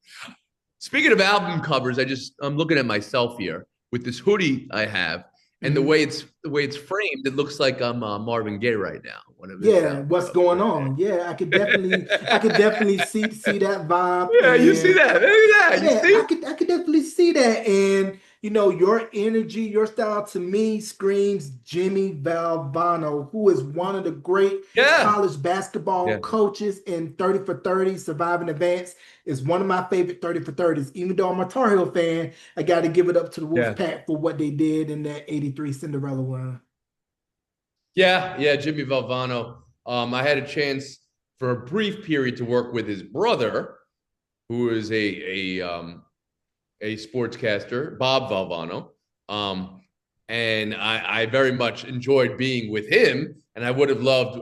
Speaking of album covers, I'm looking at myself here with this hoodie I have, and the Mhm. way it's framed, it looks like I'm Marvin Gaye right now, one of his Yeah, album what's covers going right there. on? Yeah, I could definitely see that vibe. Yeah, you see And that? Look at that. You yeah, I see? could I could definitely see that. And your energy, your style to me screams Jimmy Valvano, who is one of the great Yeah, college basketball yeah, coaches in 30 for 30, Surviving Advance is one of my favorite 30 for 30s. Even though I'm a Tar Heel fan, I got to give it up to the yeah, Wolfpack for what they did in that 83 Cinderella run. yeah, yeah. Jimmy Valvano. I had a chance for a brief period to work with his brother, who is a sportscaster, Bob Valvano. And I very much enjoyed being with him. And I would have loved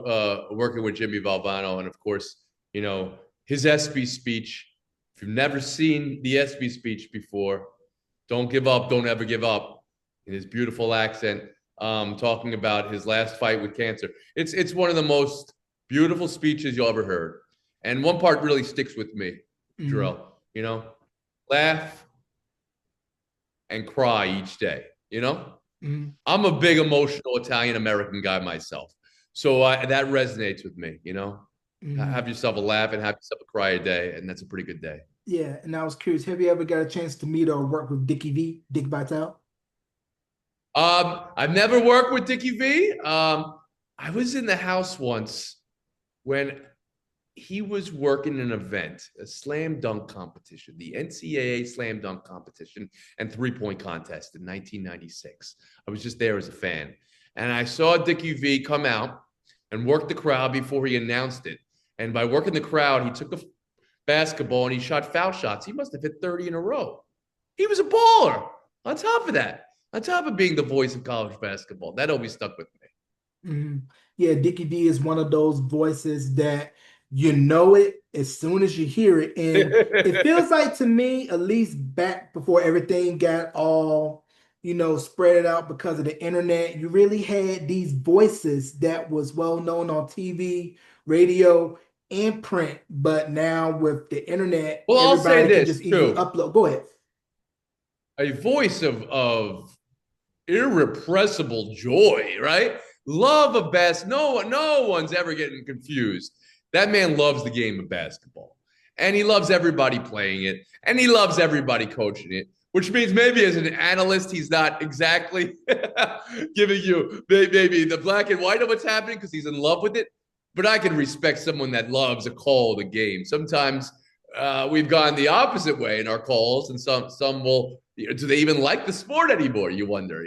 working with Jimmy Valvano. And of course, you know, his ESPY speech. If you've never seen the ESPY speech before, don't give up, don't ever give up. In his beautiful accent, talking about his last fight with cancer. It's one of the most beautiful speeches you'll ever heard. And one part really sticks with me, Mhm, Jarrell. Laugh and cry each day. mhm, I'm a big emotional Italian American guy myself. So that resonates with me. mhm. Have yourself a laugh and have yourself a cry a day, and that's a pretty good day. Yeah, and I was curious, have you ever got a chance to meet or work with Dick Vitale? I've never worked with Dickie V. I was in the house once when he was working an event, a slam dunk competition, the NCAA slam dunk competition and 3-point contest in 1996. I was just there as a fan. And I saw Dickie V come out and work the crowd before he announced it. And by working the crowd, he took a basketball and he shot foul shots. He must have hit 30 in a row. He was a baller. On top of that, on top of being the voice of college basketball, that always stuck with me. Mhm. Yeah, Dickie V is one of those voices that you know it as soon as you hear it. And it feels like to me, at least back before everything got all, spread it out because of the internet, you really had these voices that was well known on TV, radio, and print. But now with the internet, Well, I'll say everybody can this just easily too: upload. Go ahead. a voice of irrepressible joy, right? Love of best. No one's ever getting confused. That man loves the game of basketball. And he loves everybody playing it. And he loves everybody coaching it. Which means maybe as an analyst, he's not exactly giving you maybe the black and white of what's happening because he's in love with it. But I can respect someone that loves a call of the game. Sometimes we've gone the opposite way in our calls, and some will. Do they even like the sport anymore? You wonder.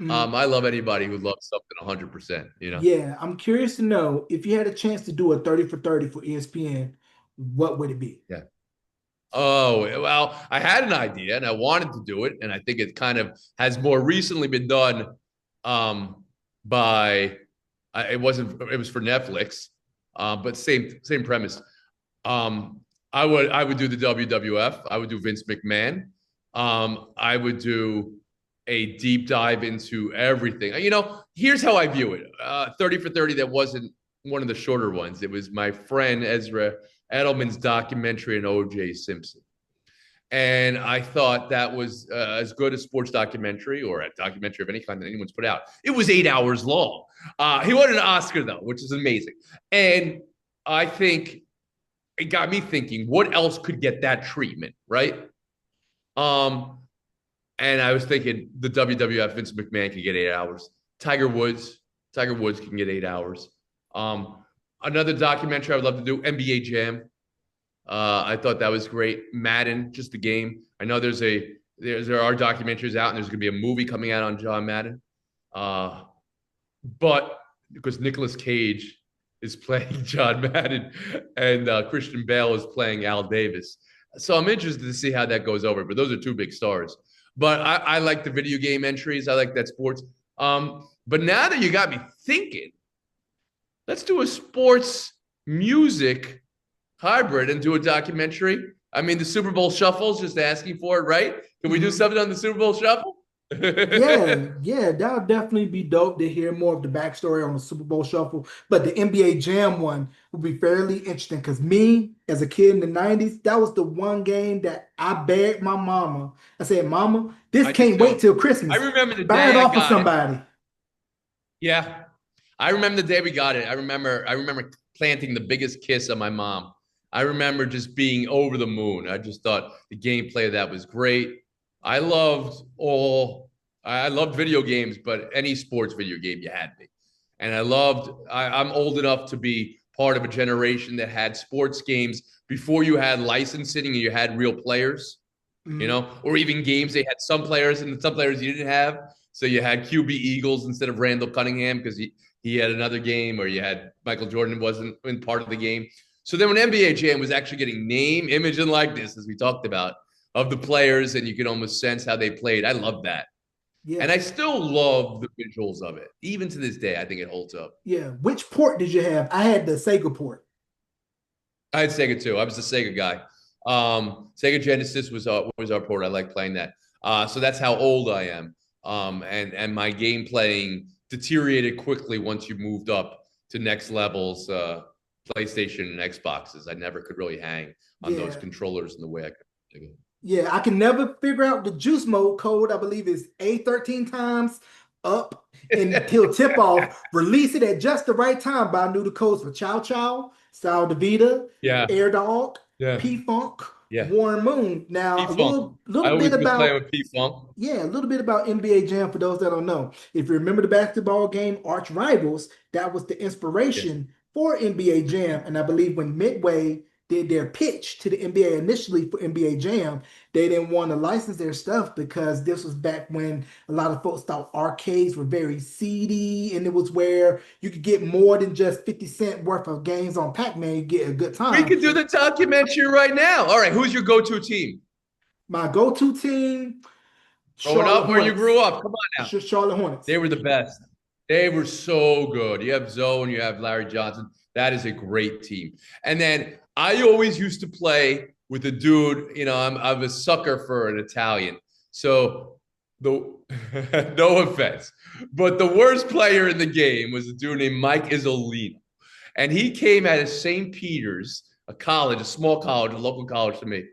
Mm, I love anybody who loves something 100%. yeah, I'm curious to know if you had a chance to do a 30 for 30 for ESPN, what would it be? Yeah. Oh, well, I had an idea and I wanted to do it. And I think it kind of has more recently been done um, by, it was for Netflix, but same premise. Um, I would do the WWF. I would do Vince McMahon. I would do a deep dive into everything. Here's how I view it. 30 for 30, that wasn't one of the shorter ones. It was my friend Ezra Edelman's documentary on O.J. Simpson. And I thought that was as good a sports documentary or a documentary of any kind that anyone's put out. It was 8 hours long. He won an Oscar, though, which is amazing. And I think it got me thinking, what else could get that treatment, right? Um, and I was thinking the WWF, Vince McMahon could get 8 hours. Tiger Woods, Tiger Woods can get 8 hours. Another documentary I would love to do, NBA Jam. I thought that was great. Madden, just the game. I know there are documentaries out, and there's going to be a movie coming out on John Madden. Uh, but because Nicolas Cage is playing John Madden and Christian Bale is playing Al Davis, so I'm interested to see how that goes over. But those are two big stars. But I like the video game entries. I like that sports. But now that you got me thinking, let's do a sports music hybrid and do a documentary. I mean, the Super Bowl Shuffle's just asking for it, right? Can we do Mhm. something on the Super Bowl Shuffle? Yeah, yeah, that would definitely be dope to hear more of the backstory on the Super Bowl Shuffle. But the NBA Jam one would be fairly interesting because me, as a kid in the 90s, that was the one game that I begged my mama. I said, Mama, this I did can't wait too. till I Christmas. remember the Buy day it I off of got it. somebody. Yeah. I remember the day we got it. I remember planting the biggest kiss on my mom. I remember just being over the moon. I just thought the gameplay of that was great. I loved all I loved video games, but any sports video game you had me. And I'm old enough to be part of a generation that had sports games before you had licensing and you had real players, Mhm. or even games they had some players and some players you didn't have. So you had QB Eagles instead of Randall Cunningham because he had another game, or you had Michael Jordan wasn't in part of the game. So then when NBA Jam was actually getting name, image, and likeness, as we talked about, of the players, and you could almost sense how they played. I love that. And Yeah, I still love the visuals of it. Even to this day, I think it holds up. yeah. Which port did you have? I had the Sega port. I had Sega too. I was a Sega guy. Sega Genesis was our port. I like playing that. So that's how old I am. And my game playing deteriorated quickly once you moved up to next levels, PlayStation and Xboxes. I never could really hang on those Yeah. controllers in the way I could. Yeah, I can never figure out the juice mode code. I believe is A13 times up until tip off. Release it at just the right time. But I knew the codes for Chow Chow, Sal DeVita, Yeah, Air Dog, yeah, P Funk, yeah. Warren Moon. Now P Funk. I little bit always was playing about with P Funk. yeah, a little bit about NBA Jam for those that don't know. If you remember the basketball game Arch Rivals, that was the Yeah. inspiration for NBA Jam. And I believe when Midway did their pitch to the NBA initially for NBA Jam, they didn't want to license their stuff because this was back when a lot of folks thought arcades were very seedy and it was where you could get more than just 50 cent worth of games on Pac-Man, you get a good We time. could do the documentary right now. All right, who's your go-to team? My go-to team, Growing Charlotte up where you Hornets. grew up. Come on now. Charlotte They Hornets. were the best. They were so good. You have Zoe and you have Larry Johnson. That is a great team. And then I always used to play with a dude. I'm a sucker for an Italian. So the no offense, but the worst player in the game was a dude named Mike Isolino, and he came out of St. Peter's, a college, a small college, a local college to me.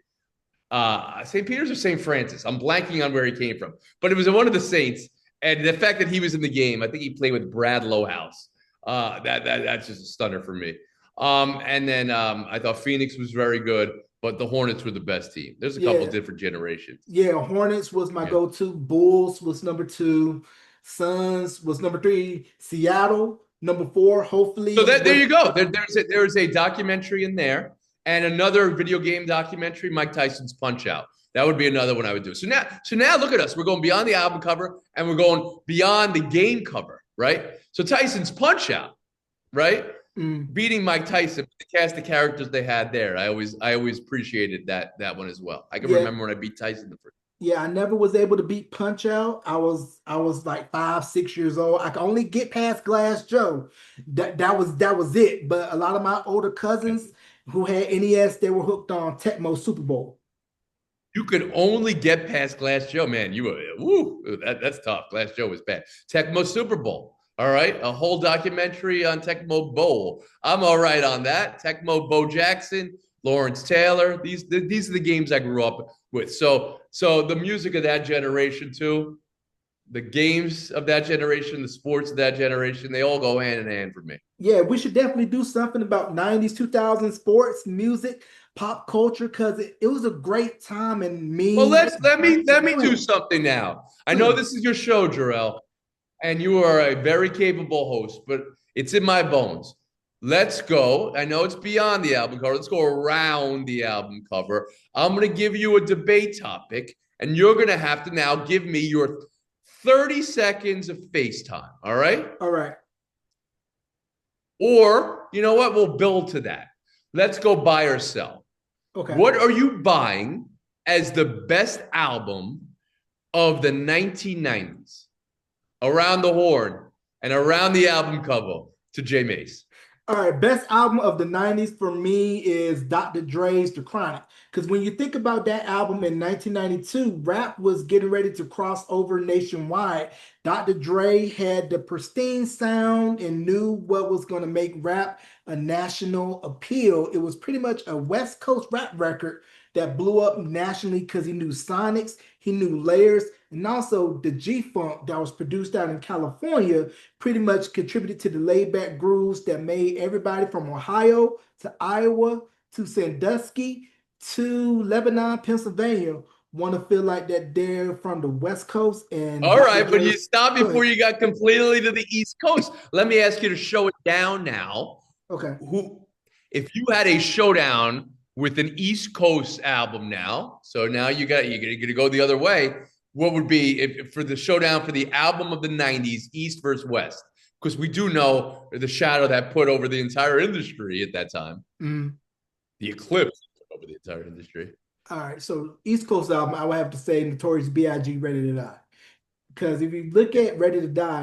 St. Peter's or St. Francis. I'm blanking on where he came from, but it was one of the Saints. And the fact that he was in the game, I think he played with Brad Lowhouse. That's just a stunner for me. And then I thought Phoenix was very good, but the Hornets were the best team. There's a couple Yeah, different generations. yeah. Hornets was my Yeah. go-to. Bulls was number two. Suns was number three. Seattle number four. So Hopefully, there with you go. There's a documentary in there, And another video game documentary, Mike Tyson's Punch Out. That would be another one I would do. So now look at us. We're going beyond the album cover and we're going beyond the game cover, right? So Tyson's Punch Out, right? Mm. Beating Mike Tyson, the cast of characters they had there. I always appreciated that one as well. I can Yeah, remember when I beat Tyson the first. yeah, I never was able to beat Punch Out. I was like 5, 6 years old. I could only get past Glass Joe. That was it. But a lot of my older cousins who had NES, they were hooked on Tecmo Super Bowl. You could only get past Glass Joe, man. You were that's tough. Glass Joe was bad. Tecmo Super Bowl. All right, a whole documentary on Tecmo Bowl. I'm all right on that. Tecmo Bo Jackson, Lawrence Taylor. These are the games I grew up with. So the music of that generation too, the games of that generation, the sports of that generation, they all go hand in hand for me. Yeah, we should definitely do something about 90s, 2000s sports, music, pop culture, because it was a great time and Well, me. let me do Please, something now. I know please. this is your show, Jarrell, and you are a very capable host, but it's in my bones. Let's go. I know it's beyond the album cover. Let's go around the album cover. I'm going to give you a debate topic, and you're going to have to now give me your 30 seconds of FaceTime. All right? All right. Or, you know what? We'll build to that. Let's go buy or sell. Okay. What are you buying as the best album of the 1990s? Around the Horn and around the album cover to Jay Mace. All right, best album of the 90s for me is Dr. Dre's The Chronic. Because when you think about that album in 1992, rap was getting ready to cross over nationwide. Dr. Dre had the pristine sound and knew what was going to make rap a national appeal. It was pretty much a West Coast rap record that blew up nationally because he knew sonics, he knew layers, and also the G Funk that was produced out in California pretty much contributed to the laid back grooves that made everybody from Ohio to Iowa to Sandusky to Lebanon, Pennsylvania want to feel like that they're from the West Coast and All Dr. right, but you Dre. stopped Go before ahead. you got completely to the East Coast. Let me ask you to show it down now. Okay. Who, if you had a showdown with an East Coast album now, so now you're gonna go the other way. What would be if for the showdown for the album of the 90s, East versus West? Because we do know the shadow that put over the entire industry at that time, Mm. the eclipse over the entire industry. All right. So East Coast album, I would have to say Notorious B.I.G. Ready to Die. Because if you look at Ready to Die,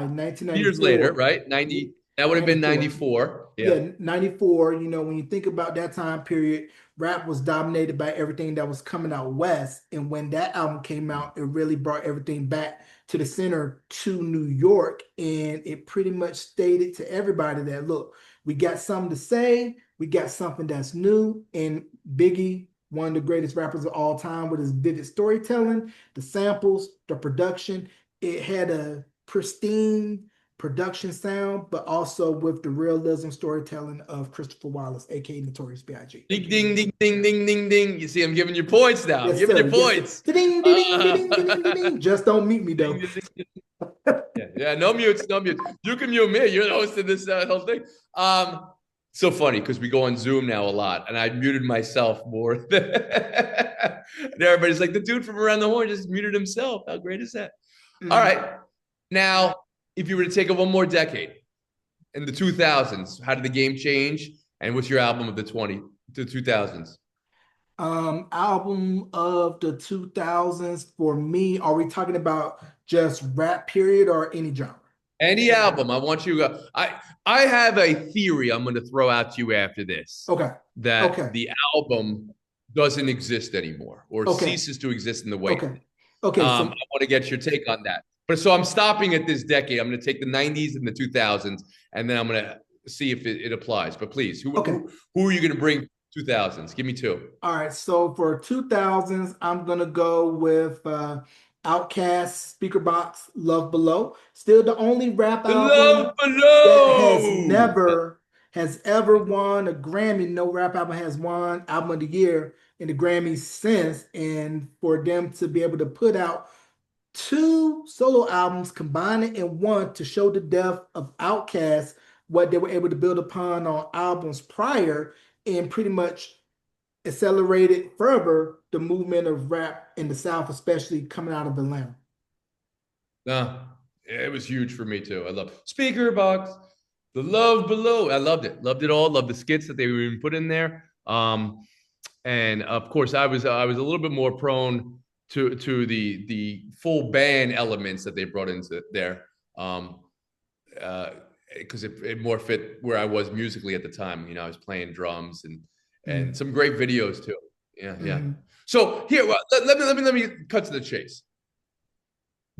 Years later, 1994, right? 90, that would have been 94. 94. Yeah. Yeah, 94, when you think about that time period, rap was dominated by everything that was coming out west. And when that album came out, it really brought everything back to the center to New York. And it pretty much stated to everybody that, look, we got something to say, we got something that's new. And Biggie, one of the greatest rappers of all time, with his vivid storytelling, the samples, the production, it had a pristine production sound, but also with the realism storytelling of Christopher Wallace, aka Notorious B.I.G. Ding, ding, ding, ding, ding, ding, ding. You see, I'm giving you points now. I'm Yes, giving you sir. Yes, sir. points. Ding, ding, ding, ding, ding, ding, ding. Just don't meet me Ding, though. ding, ding. Yeah, yeah, no mutes, no mutes. You can mute me. You're the host of this whole thing. So funny because we go on Zoom now a lot, and I muted myself more. And everybody's like, the dude from Around the Horn just muted himself. How great is that? All Mm. right. Now, if you were to take it one more decade in the 2000s, how did the game change? And what's your album of the 2000s? Album of the 2000s for me, are we talking about just rap period or any genre? Any album. I want you. I have a theory I'm going to throw out to you after this Okay. that Okay. the album doesn't exist anymore or Okay. ceases to exist in the way. Okay. Okay. I So want to get your take on that. But so I'm stopping at this decade. I'm going to take the 90s and the 2000s, and then I'm going to see if it applies. But please, who okay. who are you going to bring 2000s? Give me two. All right, so for 2000s, I'm gonna go with Outkast, Speaker Box, Love Below. Still the only rap The album love that has below. never has ever won a Grammy. No rap album has won Album of the Year in the Grammys since. And for them to be able to put out two solo albums, combine it in one to show the depth of Outkast, what they were able to build upon on albums prior, and pretty much accelerated further the movement of rap in the South, especially coming out of Atlanta. No, it was huge for me too. I love Speaker Box, The Love Below. I loved it all. Loved the skits that they even put in there. And of course, I was a little bit more prone to the full band elements that they brought into there. Um, because it more fit where I was musically at the time. You know, I was playing drums and Mm, some great videos too. Yeah, yeah. mm, So here, well, let me cut to the chase.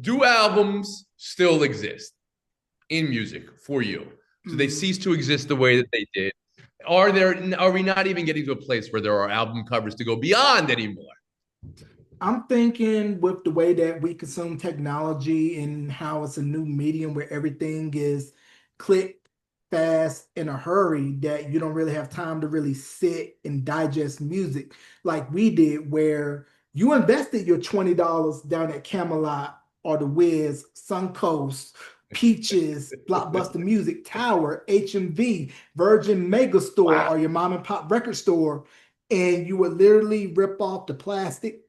Do albums still exist in music for you? Do they mm. cease to exist the way that they did? Are we not even getting to a place where there are album covers to go beyond anymore? I'm thinking with the way that we consume technology and how it's a new medium where everything is click fast in a hurry, that you don't really have time to really sit and digest music like we did, where you invested your $20 down at Camelot or the Wiz, Suncoast, Peaches, Blockbuster Music, Tower, HMV, Virgin Megastore, Wow. or your mom and pop record store, and you would literally rip off the plastic,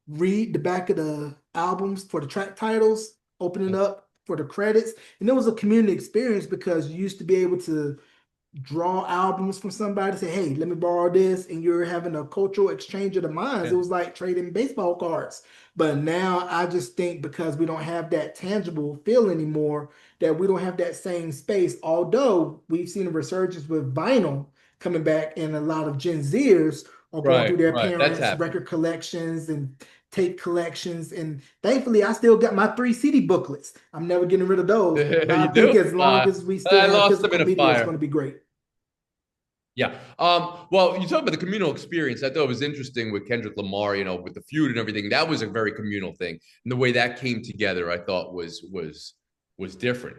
read the back of the albums for the track titles, open it up for the credits. And it was a community experience because you used to be able to draw albums from somebody, say, hey, let me borrow this, and you're having a cultural exchange of the minds. It Yeah. was like trading baseball cards. But now I just think because we don't have that tangible feel anymore, that we don't have that same space. Although we've seen a resurgence with vinyl coming back, and a lot of Gen Zers are going through Right, their right. That's parents' happening. record collections and tape collections. And thankfully, I still got my three CD booklets. I'm never getting rid of those. But I You think do? as long as we still I have lost them physical in a media, it's going fire. to be great. Yeah. Well, you talk about the communal experience. I thought it was interesting with Kendrick Lamar, you know, with the feud and everything. That was a very communal thing. And the way that came together, I thought was different.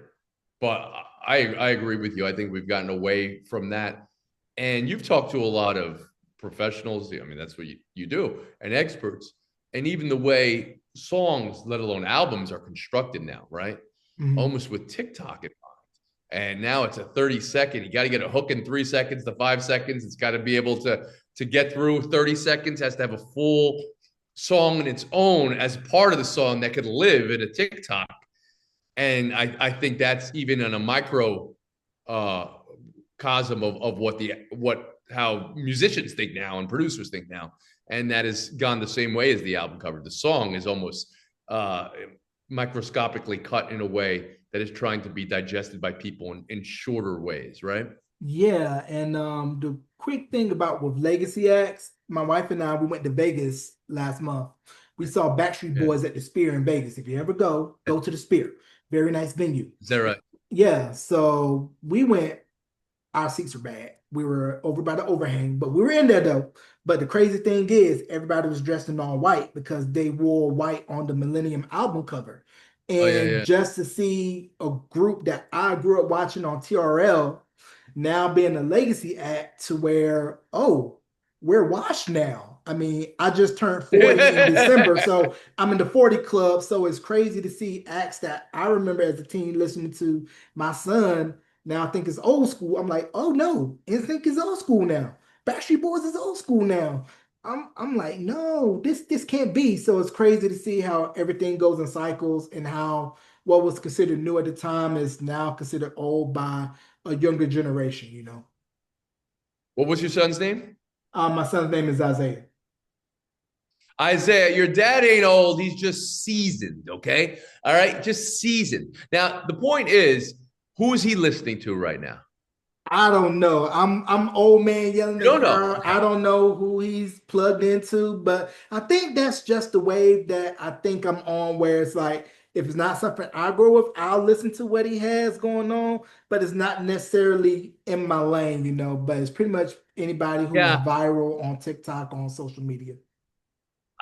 But I agree with you. I think we've gotten away from that. And you've talked to a lot of professionals. I mean, that's what you do, and experts. And even the way songs, let alone albums, are constructed now, right? Mhm. Almost with TikTok and now it's a 30-second. You got to get a hook in 3 seconds to 5 seconds. It's got to be able to get through 30 seconds, has to have a full song in its own as part of the song that could live in a TikTok. And I think that's even in a micro uh cosm of what how musicians think now and producers think now. And that has gone the same way as the album cover. The song is almost uh microscopically cut in a way that is trying to be digested by people in shorter ways, right? Yeah, and the quick thing about with legacy acts, my wife and I, we went to Vegas last month. We saw Backstreet Yeah. Boys at the Spear in Vegas. If you ever go to the Spear. Very nice venue. Is that right? Yeah, so we went. Our seats were bad. We were over by the overhang, but we were in there though. But the crazy thing is, everybody was dressed in all white because they wore white on the Millennium album cover. Oh yeah, And yeah. just to see a group that I grew up watching on TRL now being a legacy act to where, oh, we're washed now. I mean, I just turned 40 in December, so I'm in the 40 club. So it's crazy to see acts that I remember as a teen listening to. My son now I think it's old school. I'm like, oh no, NSYNC is old school now. Backstreet Boys is old school now. I'm like, no, this can't be. So it's crazy to see how everything goes in cycles, and how what was considered new at the time is now considered old by a younger generation, you know. What was your son's name? My son's name is Isaiah. Isaiah, your dad ain't old. He's just seasoned. Okay. All right. Just seasoned. Now, the point is, who is he listening to right now? I don't know. I'm old man yelling You at don't know. car. Okay. I don't know who he's plugged into, but I think that's just the wave that I think I'm on, where it's like if it's not something I grow with, I'll listen to what he has going on, but it's not necessarily in my lane, you know. But it's pretty much anybody who's Yeah. viral on TikTok, on social media.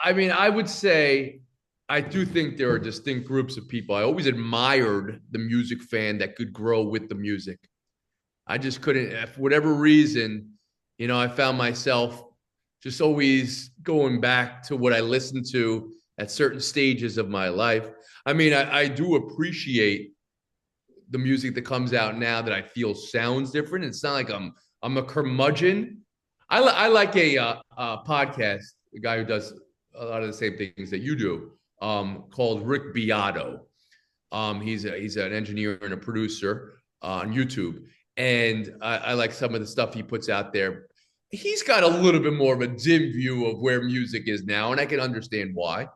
I mean, I would say I do think there are distinct groups of people. I always admired the music fan that could grow with the music. I just couldn't, for whatever reason, you know, I found myself just always going back to what I listened to at certain stages of my life. I mean, I do appreciate the music that comes out now that I feel sounds different. It's not like I'm a curmudgeon. I like a podcast, a guy who does a lot of the same things that you do, called Rick Beato. He's an engineer and a producer on YouTube, and I like some of the stuff he puts out there. He's got a little bit more of a dim view of where music is now, and I can understand why.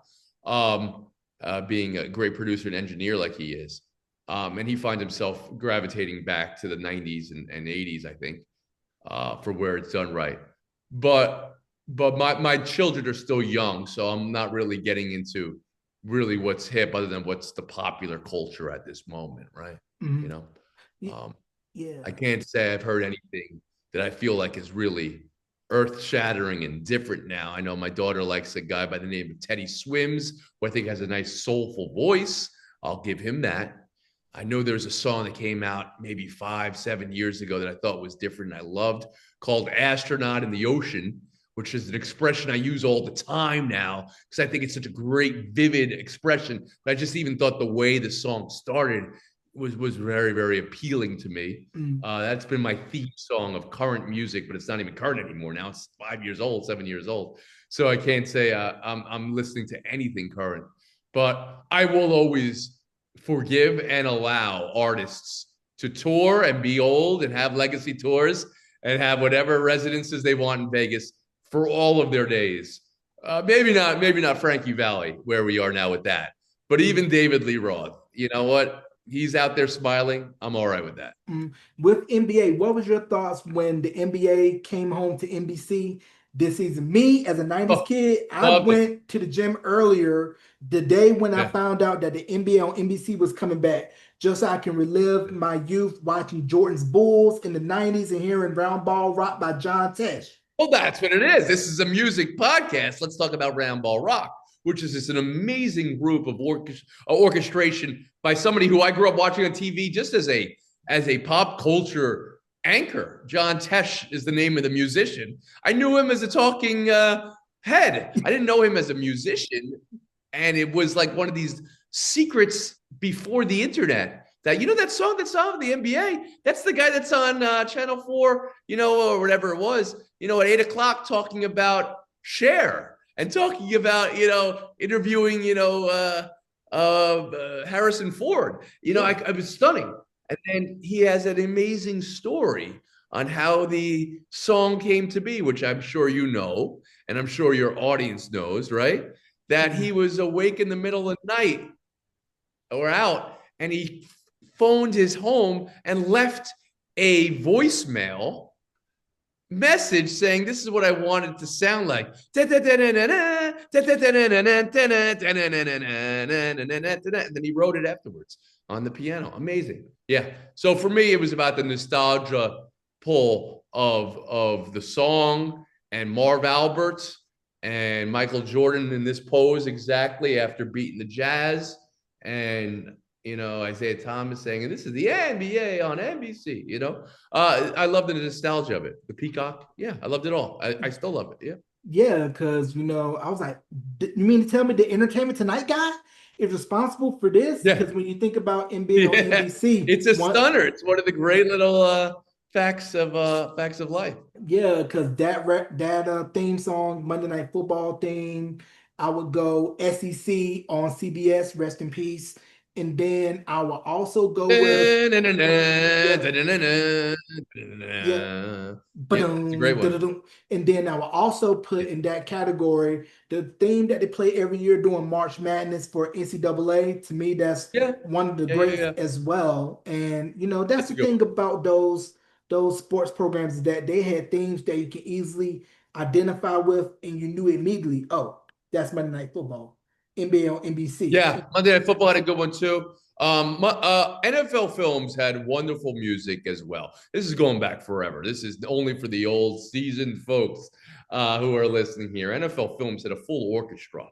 Um, Being a great producer and engineer like he is, and he finds himself gravitating back to the '90s and '80s, I think, for where it's done right. But my children are still young, so I'm not really getting into really what's hip other than what's the popular culture at this moment, right? You Mhm. know, Ye- um, I Yeah. can't say I've heard anything that I feel like is really earth shattering and different now. I know my daughter likes a guy by the name of Teddy Swims, who I think has a nice soulful voice. I'll give him that. I know there's a song that came out maybe 5, 7 years ago that I thought was different and I loved, called Astronaut in the Ocean, which is an expression I use all the time now because I think it's such a great, vivid expression. But I just even thought the way the song started was very, very appealing to me. Mm. That's been my theme song of current music, but it's not even current anymore. Now it's 5 years old, 7 years old. So I can't say I'm listening to anything current, but I will always forgive and allow artists to tour and be old and have legacy tours and have whatever residences they want in Vegas for all of their days. Maybe not Frankie Valli, where we are now with that, but Mm. even David Lee Roth. You know what? He's out there smiling. I'm all right with that. Mm. With NBA, what was your thoughts when the NBA came home to NBC this season? Me, as a 90s Oh, kid, I loved it. went to the gym earlier the day when I Yeah. found out that the NBA on NBC was coming back, just so I can relive my youth watching Jordan's Bulls in the 90s and hearing Round Ball Rock by John Tesh. Well, that's what it is. This is a music podcast. Let's talk about Round Ball Rock, which is just an amazing group of orchestration by somebody who I grew up watching on TV just as a pop culture anchor. John Tesh is the name of the musician. I knew him as a talking head. I didn't know him as a musician, and it was like one of these secrets before the internet. That that song that's on the NBA. That's the guy that's on Channel 4, or whatever it was, at 8 o'clock, talking about Cher and talking about, interviewing, Harrison Ford. Yeah. I was stunning. And then he has an amazing story on how the song came to be, which I'm sure you know, and I'm sure your audience knows, right? That he Mhm. was awake in the middle of the night or out, and he phoned his home and left a voicemail message saying, "This is what I wanted to sound like." And then he wrote it afterwards on the piano. Amazing. Yeah. So for me, it was about the nostalgia pull of the song and Marv Albert and Michael Jordan in this pose exactly after beating the Jazz, and Isaiah Thomas saying, "And this is the NBA on NBC." I love the nostalgia of it. The Peacock, yeah, I loved it all. I still love it. Yeah, Yeah, because I was like, You mean to tell me the Entertainment Tonight guy is responsible for this?" yeah, Because when you think about NBA on yeah. NBC, It's a stunner. It's one of the great little facts of life. yeah, because that theme song, Monday Night Football theme, I would go SEC on CBS, rest in peace, and then I will also go with yeah, yeah. Yeah, it's a great Ba-dum, one. da-da-dum. And then I will also put in that category the theme that they play every year during March Madness for NCAA. To me, that's Yeah, one of the yeah, yeah, greats yeah. as well. And that's That's the a good thing one. about those sports programs is that they had themes that you can easily identify with, and you knew immediately, oh, that's Monday Night Football, NBA on NBC. Yeah, Monday Night Football had a good one too. NFL films had wonderful music as well. This is going back forever. This is only for the old seasoned folks who are listening here. NFL films had a full orchestra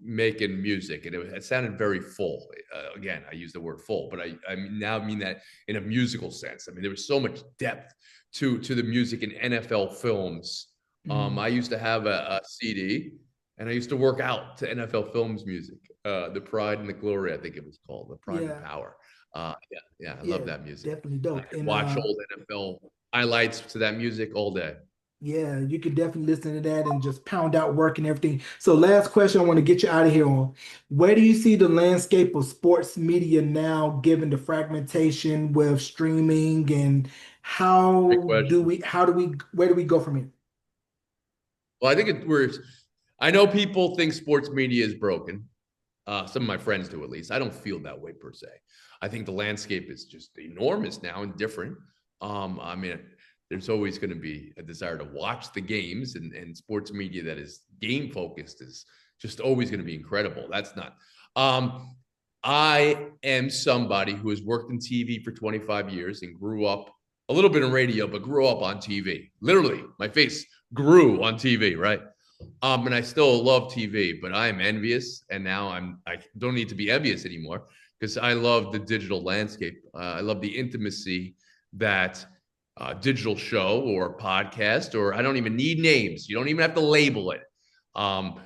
making music, and it sounded very full. Again, I use the word full, but I now mean that in a musical sense. I mean, there was so much depth to the music in NFL films. Mm, I used to have a CD, and I used to work out to NFL films music. The Pride and the Glory, I think it was called, the Pride and yeah, Power. Yeah, yeah, I love yeah, that music. definitely I dope. could And watch old NFL highlights to that music all day. Yeah, you could definitely listen to that and just pound out work and everything. So, last question I want to get you out of here on. Where do you see the landscape of sports media now, given the fragmentation with streaming, and Great question. where do we go from here? Well, I think I know people think sports media is broken. Some of my friends do, at least. I don't feel that way per se. I think the landscape is just enormous now and different. I mean, there's always going to be a desire to watch the games, and sports media that is game focused is just always going to be incredible. That's not. I am somebody who has worked in TV for 25 years and grew up a little bit in radio, but grew up on TV. Literally, my face grew on TV, right? And I still love TV, but I am envious, and now I don't need to be envious anymore because I love the digital landscape. I love the intimacy that digital show or podcast, or I don't even need names. You don't even have to label it. Um,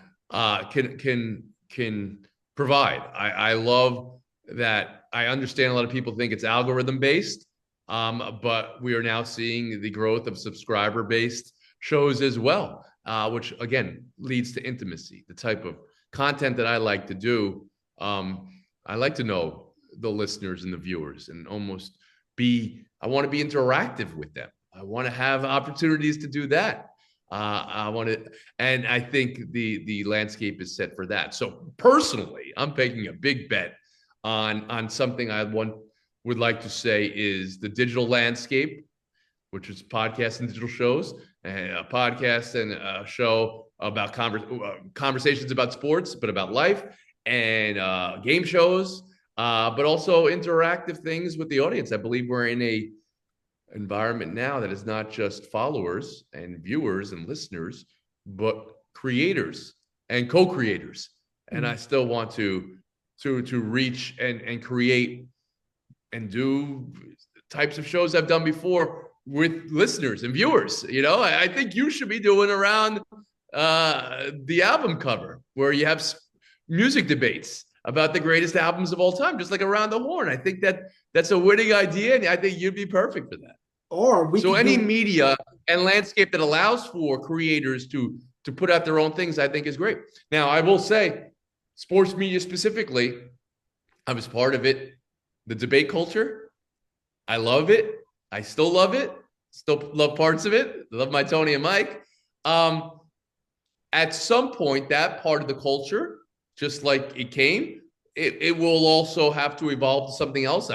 can provide. I love that. I understand a lot of people think it's algorithm based, but we are now seeing the growth of subscriber based shows as well, which again leads to intimacy. The type of content that I like to do, I like to know the listeners and the viewers, and almost be. I want to be interactive with them. I want to have opportunities to do that. I want to, and I think the landscape is set for that. So personally, I'm taking a big bet on something would like to say is the digital landscape, which is podcasts and digital shows, and a podcast and a show about conversations about sports, but about life, and game shows, but also interactive things with the audience. I believe we're in a environment now that is not just followers and viewers and listeners, but creators and co-creators. And I still want to reach and create and do types of shows I've done before with listeners and viewers. I think you should be doing around the album cover where you have music debates about the greatest albums of all time, just like Around the Horn. I think that's a winning idea, and I think you'd be perfect for that. Or we So could any do media and landscape that allows for creators to put out their own things, I think is great. Now, I will say, sports media specifically, I was part of it. The debate culture, I love it. I still love it. Still love parts of it. Love my Tony and Mike. At some point, that part of the culture, just like it came, it will also have to evolve to something else.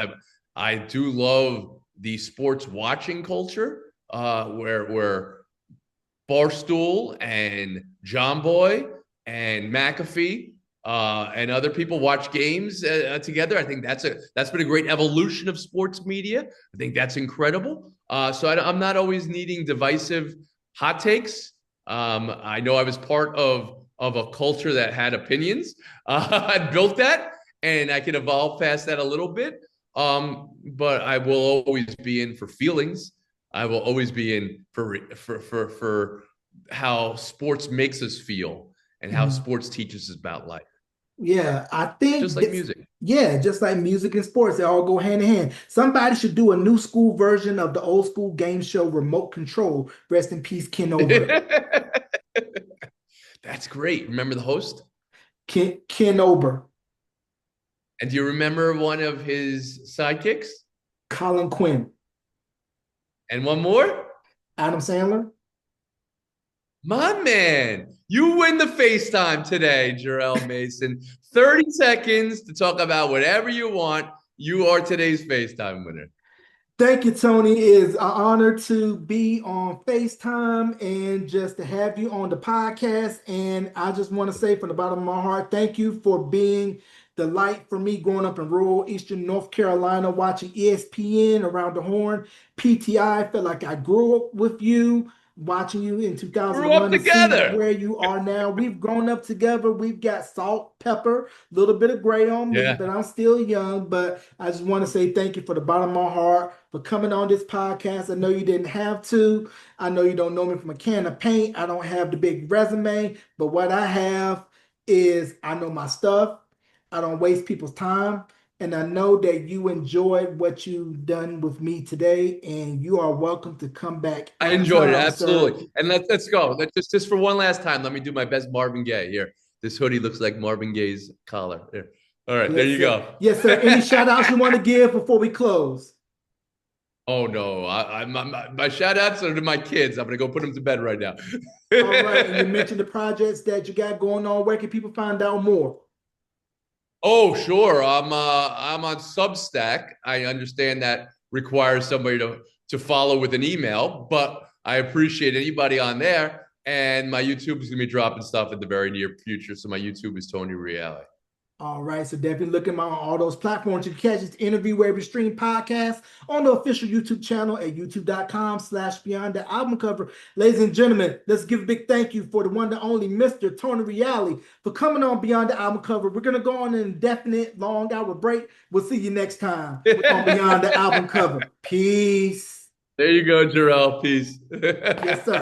I do love the sports watching culture, where Barstool and John Boy and McAfee and other people watch games together. I think that's been a great evolution of sports media. I think that's incredible. So I'm not always needing divisive hot takes. I know I was part of a culture that had opinions. I built that, and I can evolve past that a little bit. But I will always be in for feelings. I will always be in for how sports makes us feel and how Mhm. sports teaches us about life. Yeah, I Just think like this, music. yeah, just like music and sports, they all go hand in hand. Somebody should do a new school version of the old school game show Remote Control. Rest in peace, Ken Ober. That's great. Remember the host? Ken Ober, And do you remember one of his sidekicks? Colin Quinn, And one more? Adam Sandler. My man, you win the FaceTime today, Jarrell Mason. 30 seconds to talk about whatever you want. You are today's FaceTime winner. Thank you, Tony. It is an honor to be on FaceTime and just to have you on the podcast. And I just want to say from the bottom of my heart, thank you for being the light for me growing up in rural Eastern North Carolina, watching ESPN Around the Horn. PTI, felt like I grew up with you, watching you in Grew up 2001 to see together. where you are now. We've grown up together. We've got salt, pepper, a little bit of gray on me, Yeah. but I'm still young. But I just want to say thank you for the bottom of my heart for coming on this podcast. I know you didn't have to. I know you don't know me from a can of paint. I don't have the big resume, but what I have is I know my stuff. I don't waste people's time. And I know that you enjoyed what you've done with me today, and you are welcome to come back I enjoyed it anytime, sir. absolutely. And let's go. Let's just for one last time. Let me do my best Marvin Gaye here. This hoodie looks like Marvin Gaye's collar. Here. All right, there Yes, you sir. go. Yes, sir. Any shout outs you want to give before we close? Oh no, my shout outs are to my kids. I'm gonna go put them to bed right now. All right. And you mentioned the projects that you got going on. Where can people find out more? Oh, sure. I'm on Substack. I understand that requires somebody to follow with an email, but I appreciate anybody on there. And my YouTube is gonna be dropping stuff in the very near future. So my YouTube is Tony Reali. All right, so definitely look him out on all those platforms. You can catch this interview wherever you stream podcasts on the official YouTube channel at youtube.com/beyond the album cover. Ladies and gentlemen, let's give a big thank you for the one and only Mr. Tony Reali for coming on Beyond the Album Cover. We're going to go on an indefinite long hour break. We'll see you next time on Beyond the Album Cover. Peace. There you go, Jarrell. Peace. Yes, sir.